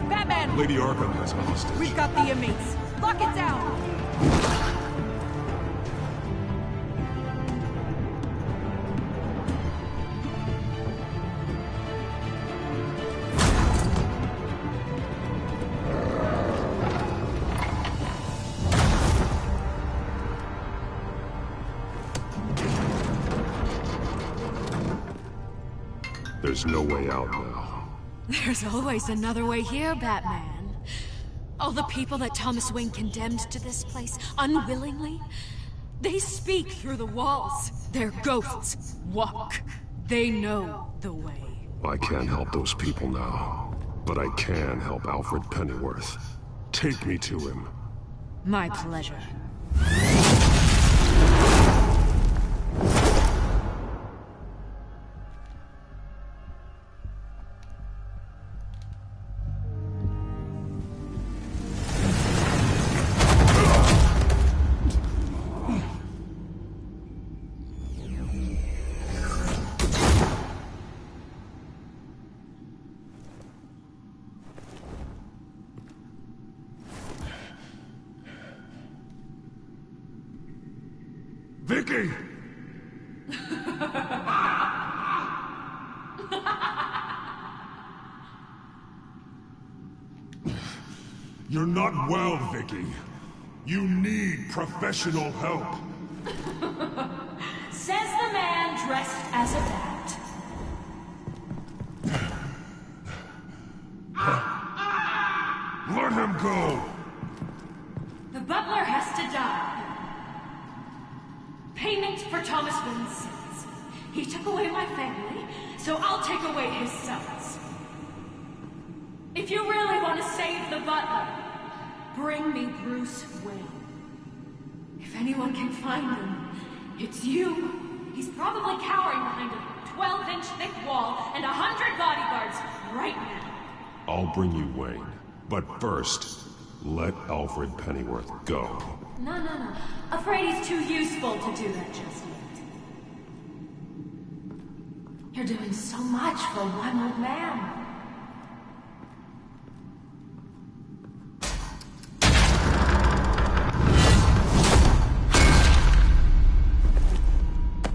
Batman! Lady Arkham has a hostage. We've got the inmates. Lock it down! There's no way out now. There's always another way here, Batman. All the people that Thomas Wayne condemned to this place unwillingly, they speak through the walls. Their ghosts walk. They know the way. I can't help those people now, but I can help Alfred Pennyworth. Take me to him. My pleasure. Vicky! You're not well, Vicky. You need professional help. Says the man dressed as a bat. Let him go! The butler has to die. Payment for Thomas Wayne's sins. He took away my family, so I'll take away his sons. If you really want to save the butler, bring me Bruce Wayne. If anyone can find him, it's you. He's probably cowering behind a 12-inch thick wall and 100 bodyguards right now. I'll bring you Wayne, but first, let Alfred Pennyworth go. No. Afraid he's too useful to do that just yet. You're doing so much for one old man.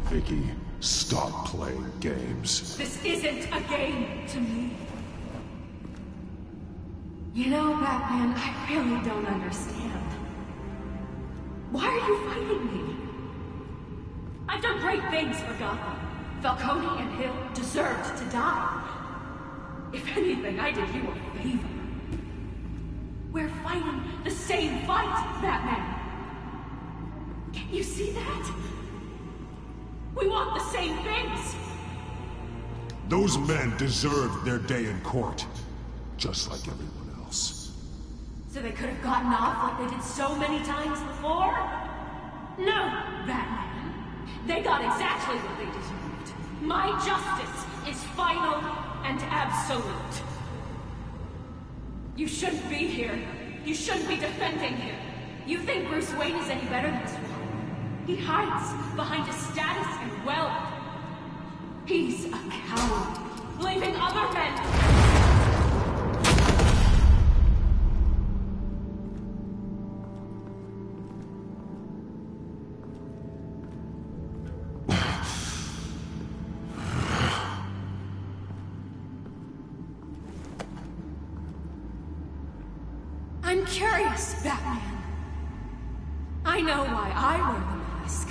Vicky, stop playing games. This isn't a game to me. You know, Batman, I really don't understand. Why are you fighting me? I've done great things for Gotham. Falcone and Hill deserved to die. If anything, I did you a favor. We're fighting the same fight, Batman. Can't you see that? We want the same things. Those men deserved their day in court, just like everyone else. So they could have gotten off like they did so many times before? No, Batman. They got exactly what they deserved. My justice is final and absolute. You shouldn't be here. You shouldn't be defending him. You think Bruce Wayne is any better than this one? He hides behind his status and wealth. He's a coward, leaving other men... I'm curious, Batman. I know why I wear the mask.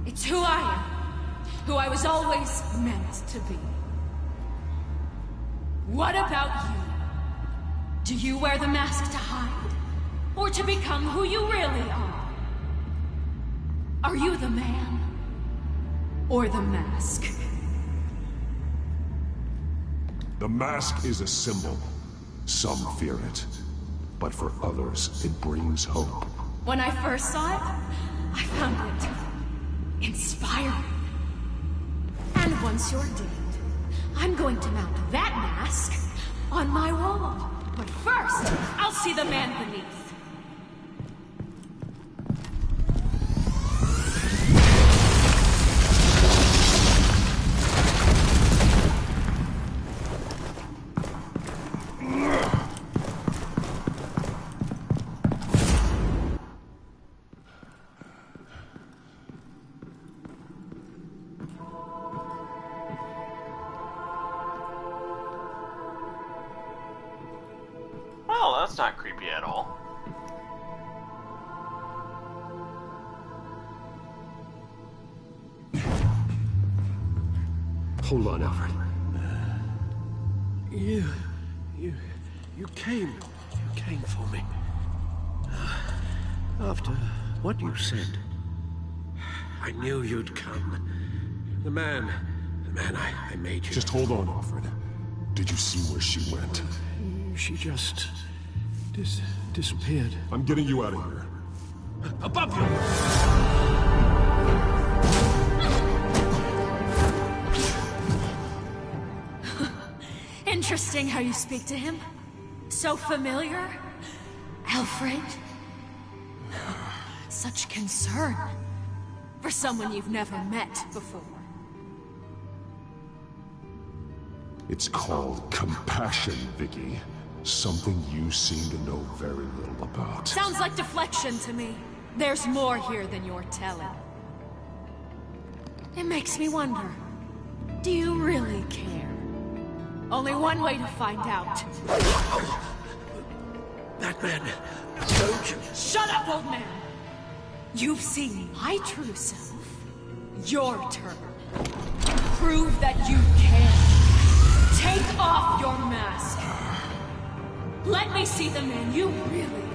It's who I am. Who I was always meant to be. What about you? Do you wear the mask to hide? Or to become who you really are? Are you the man? Or the mask? The mask is a symbol. Some fear it. But for others, it brings hope. When I first saw it, I found it inspiring. And once you're dead, I'm going to mount that mask on my wall. But first, I'll see the man beneath. Well, that's not creepy at all. Hold on, Alfred. You came for me. After what you said, I knew you'd come. The man I made you. Just hold on, Alfred. Did you see where she went? She just disappeared. I'm getting you out of here. Above you! Interesting how you speak to him. So familiar. Alfred. Such concern for someone you've never met before. It's called compassion, Vicky. Something you seem to know very little about. Sounds like deflection to me. There's more here than you're telling. It makes me wonder, do you really care? Only one way to find out. Batman, don't you... Shut up, old man! You've seen my true self. Your turn. Prove that you care. Take off your mask. Let me see the man you really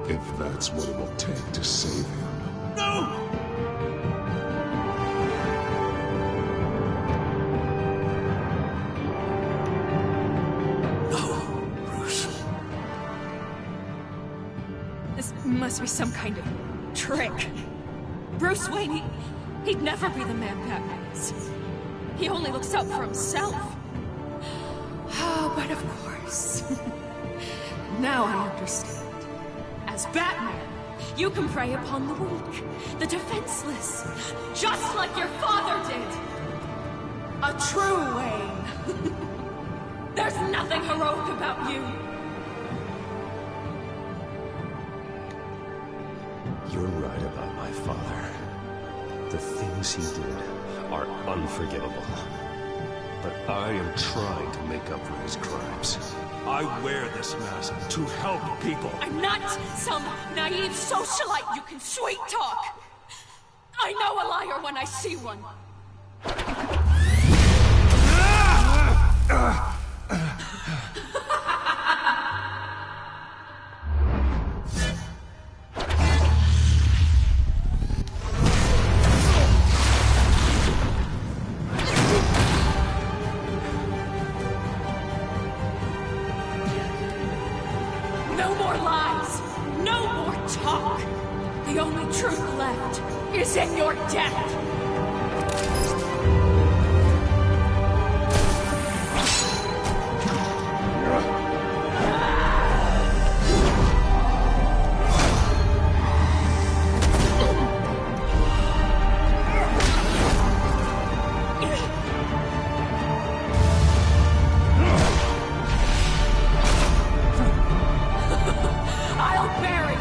are. If that's what it will take to save him. No! Must be some kind of trick. Bruce Wayne, he'd never be the man Batman is. He only looks out for himself. Oh, but of course. Now I understand. As Batman, you can prey upon the weak, the defenseless, just like your father did. A true Wayne. There's nothing heroic about you. You're right about my father. The things he did are unforgivable. But I am trying to make up for his crimes. I wear this mask to help people. I'm not some naive socialite you can sweet talk. I know a liar when I see one. No more lies. No more talk. The only truth left is in your death. I'll bury you.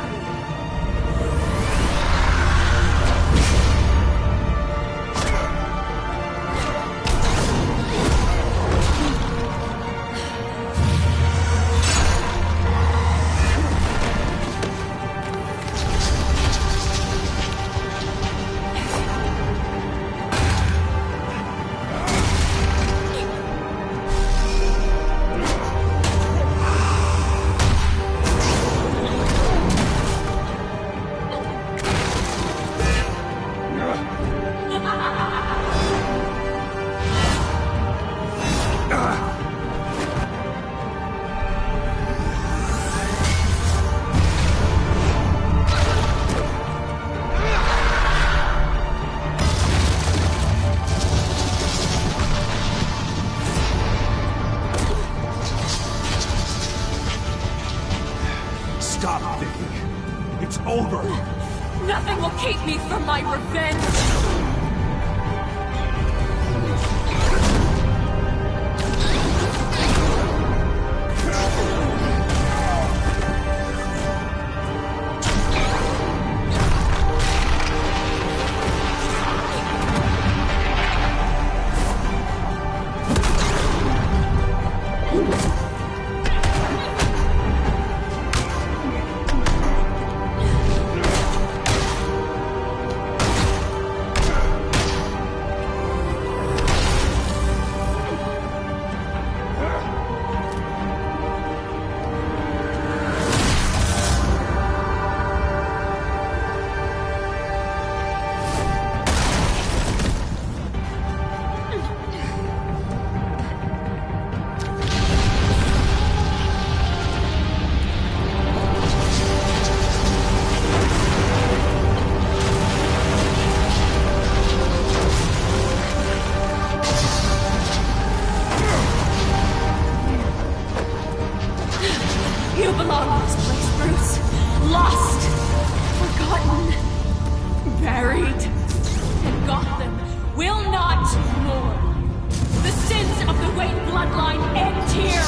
Stop, Vicky. It's over. Nothing will keep me from my revenge! You belong in this place, Bruce. Lost, forgotten, buried. And Gotham will not mourn. The sins of the Wayne bloodline end here.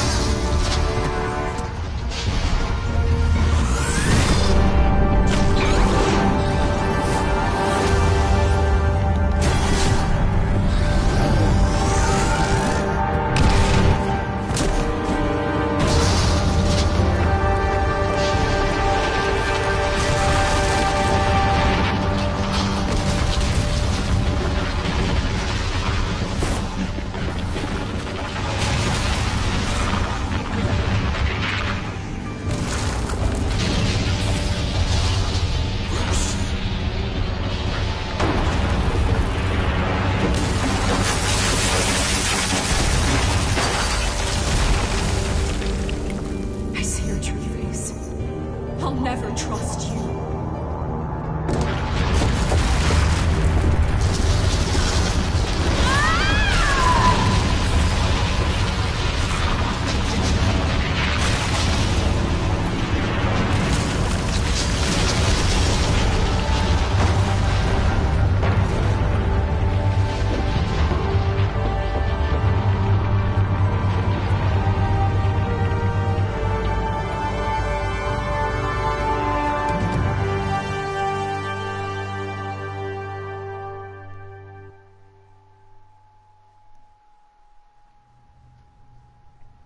I see your true face. I'll never trust you.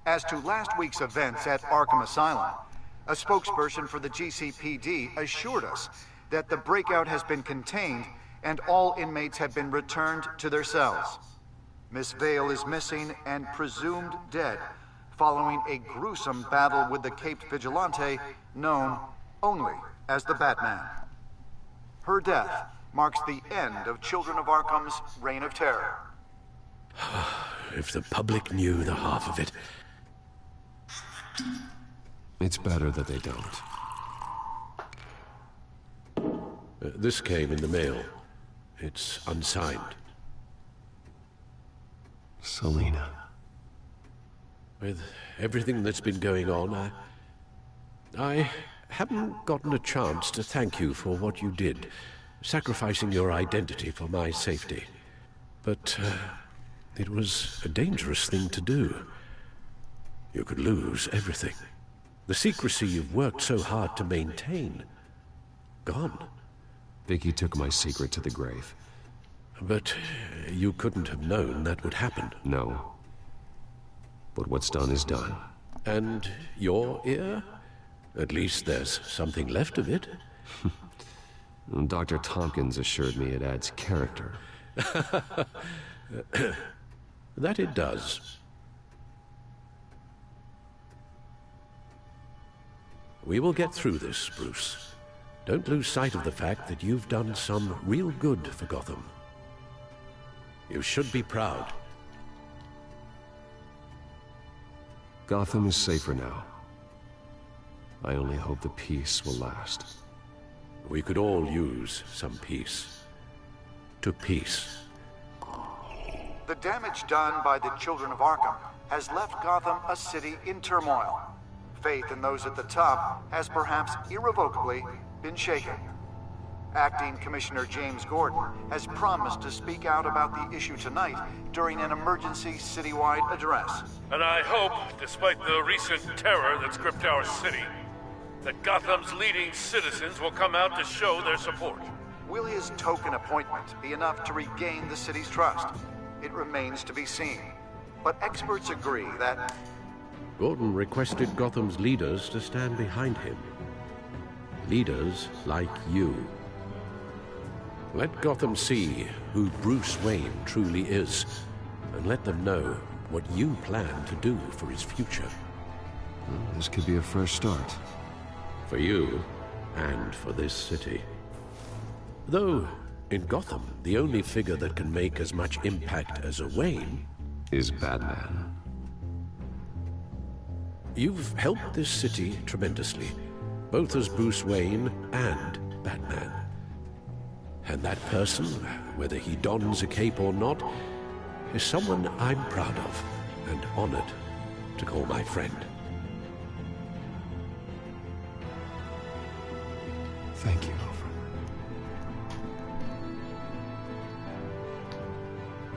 As to last week's events at Arkham Asylum, a spokesperson for the GCPD assured us that the breakout has been contained and all inmates have been returned to their cells. Miss Vale is missing and presumed dead following a gruesome battle with the caped vigilante known only as the Batman. Her death marks the end of Children of Arkham's reign of terror. If the public knew the half of it. It's better that they don't. This came in the mail. It's unsigned. Selina. With everything that's been going on, I haven't gotten a chance to thank you for what you did, sacrificing your identity for my safety. But it was a dangerous thing to do. You could lose everything. The secrecy you've worked so hard to maintain. Gone. Vicky took my secret to the grave. But you couldn't have known that would happen. No. But what's done is done. And your ear? At least there's something left of it. Dr. Tompkins assured me it adds character. That it does. We will get through this, Bruce. Don't lose sight of the fact that you've done some real good for Gotham. You should be proud. Gotham is safer now. I only hope the peace will last. We could all use some peace. To peace. The damage done by the Children of Arkham has left Gotham a city in turmoil. Faith in those at the top has perhaps irrevocably been shaken. Acting Commissioner James Gordon has promised to speak out about the issue tonight during an emergency citywide address. And I hope, despite the recent terror that's gripped our city, that Gotham's leading citizens will come out to show their support. Will his token appointment be enough to regain the city's trust? It remains to be seen. But experts agree that... Gordon requested Gotham's leaders to stand behind him. Leaders like you. Let Gotham see who Bruce Wayne truly is, and let them know what you plan to do for his future. Well, this could be a fresh start. For you, and for this city. Though, in Gotham, the only figure that can make as much impact as a Wayne is Batman. You've helped this city tremendously, both as Bruce Wayne and Batman. And that person, whether he dons a cape or not, is someone I'm proud of and honored to call my friend. Thank you.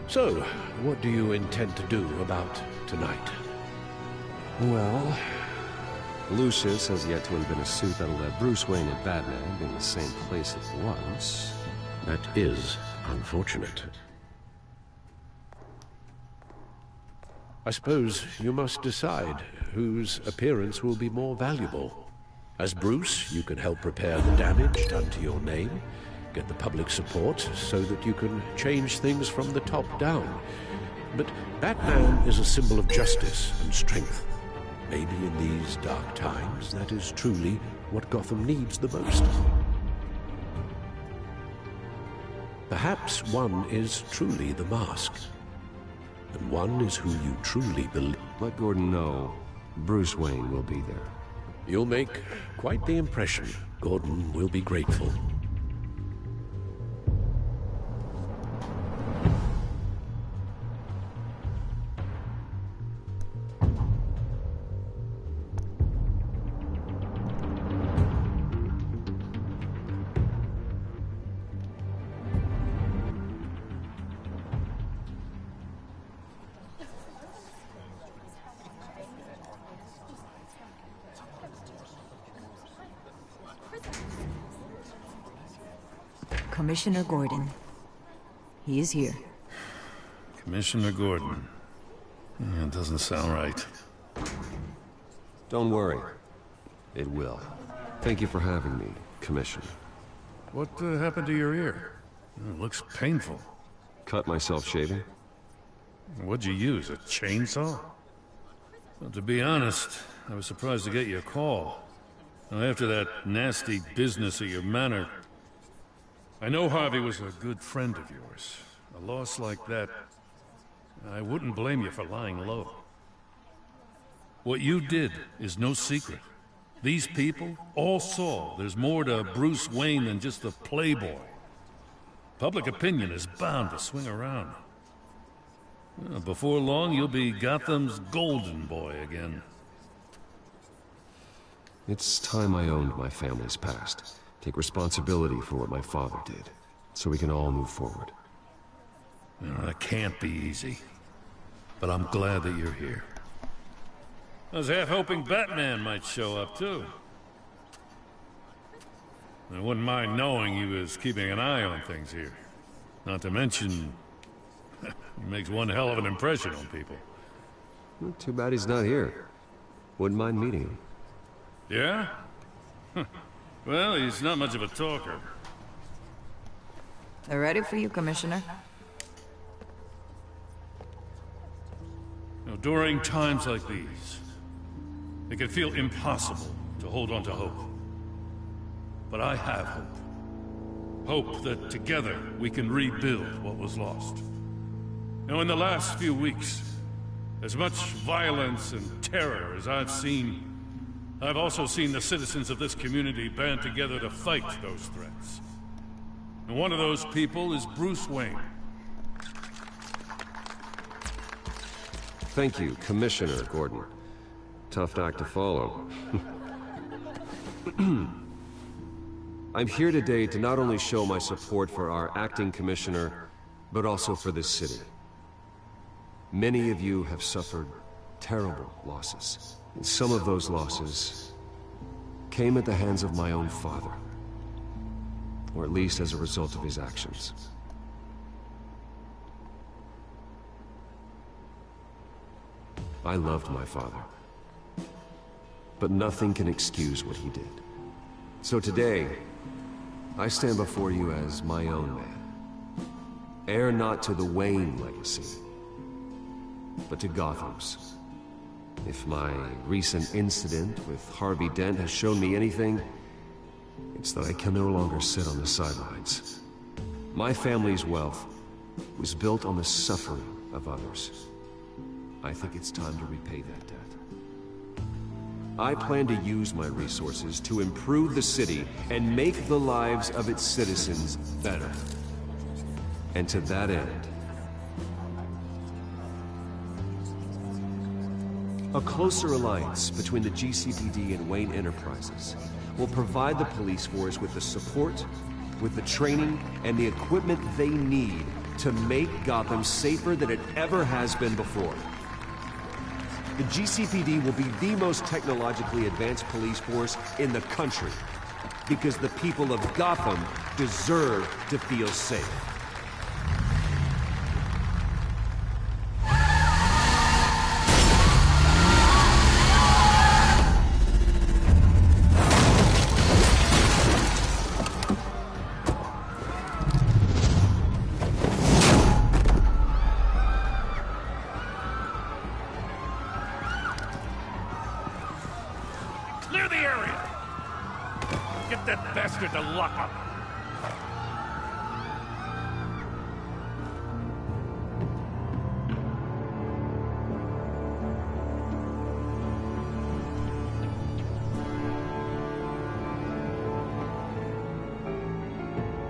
So, what do you intend to do about tonight? Well, Lucius has yet to invent a suit that'll let Bruce Wayne and Batman be in the same place at once. That is unfortunate. I suppose you must decide whose appearance will be more valuable. As Bruce, you can help repair the damage done to your name, get the public support so that you can change things from the top down. But Batman is a symbol of justice and strength. Maybe in these dark times, that is truly what Gotham needs the most. Perhaps one is truly the mask, and one is who you truly believe. Let Gordon know Bruce Wayne will be there. You'll make quite the impression. Gordon will be grateful. Commissioner Gordon. He is here. Commissioner Gordon. Yeah, it doesn't sound right. Don't worry. It will. Thank you for having me, Commissioner. What happened to your ear? It looks painful. Cut myself shaving. What'd you use, a chainsaw? Well, to be honest, I was surprised to get your call. Now, after that nasty business of your manor, I know Harvey was a good friend of yours. A loss like that, I wouldn't blame you for lying low. What you did is no secret. These people all saw there's more to Bruce Wayne than just a playboy. Public opinion is bound to swing around. Well, before long, you'll be Gotham's golden boy again. It's time I owned my family's past. Take responsibility for what my father did, so we can all move forward. You know, that can't be easy. But I'm glad that you're here. I was half hoping Batman might show up, too. I wouldn't mind knowing he was keeping an eye on things here. Not to mention, he makes one hell of an impression on people. Well, too bad he's not here. Wouldn't mind meeting him. Yeah? Well, he's not much of a talker. They're ready for you, Commissioner. Now, during times like these, it can feel impossible to hold on to hope. But I have hope. Hope that together we can rebuild what was lost. Now, in the last few weeks, as much violence and terror as I've seen, I've also seen the citizens of this community band together to fight those threats. And one of those people is Bruce Wayne. Thank you, Commissioner Gordon. Tough act to follow. I'm here today to not only show my support for our acting commissioner, but also for this city. Many of you have suffered terrible losses. And some of those losses came at the hands of my own father. Or at least as a result of his actions. I loved my father. But nothing can excuse what he did. So today, I stand before you as my own man. Heir not to the Wayne legacy, but to Gotham's. If my recent incident with Harvey Dent has shown me anything, it's that I can no longer sit on the sidelines. My family's wealth was built on the suffering of others. I think it's time to repay that debt. I plan to use my resources to improve the city and make the lives of its citizens better. And to that end, a closer alliance between the GCPD and Wayne Enterprises will provide the police force with the support, with the training, and the equipment they need to make Gotham safer than it ever has been before. The GCPD will be the most technologically advanced police force in the country, because the people of Gotham deserve to feel safe. Clear the area! Get that bastard to lock up!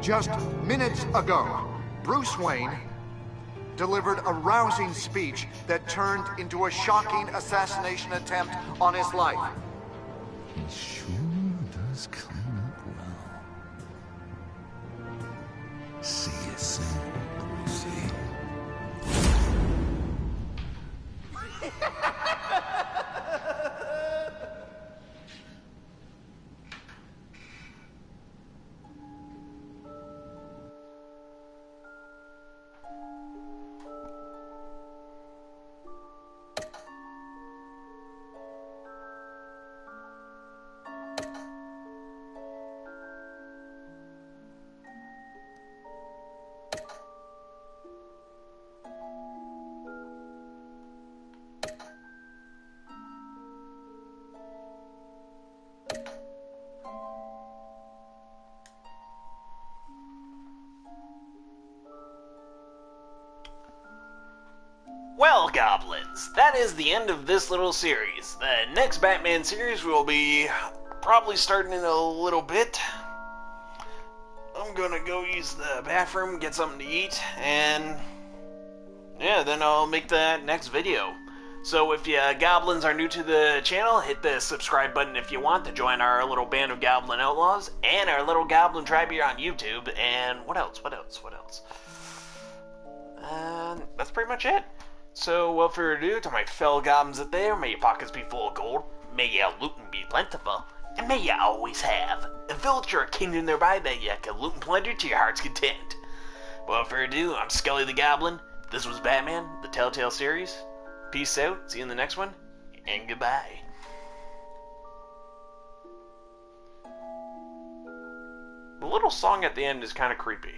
Just minutes ago, Bruce Wayne delivered a rousing speech that turned into a shocking assassination attempt on his life. He sure does clean up well. See you soon, Brucey. Well, Goblins, that is the end of this little series. The next Batman series will be probably starting in a little bit. I'm gonna go use the bathroom, get something to eat, and yeah, then I'll make the next video. So if you Goblins are new to the channel, hit the subscribe button if you want to join our little band of Goblin Outlaws, and our little Goblin tribe here on YouTube, and what else? That's pretty much it. So, without further ado, to my fellow goblins out there, may your pockets be full of gold, may your looting be plentiful, and may you always have a village or a kingdom nearby that you can loot and plunder to your heart's content. Without further ado, I'm Scully the Goblin. This was Batman, the Telltale Series. Peace out, see you in the next one, and goodbye. The little song at the end is kind of creepy.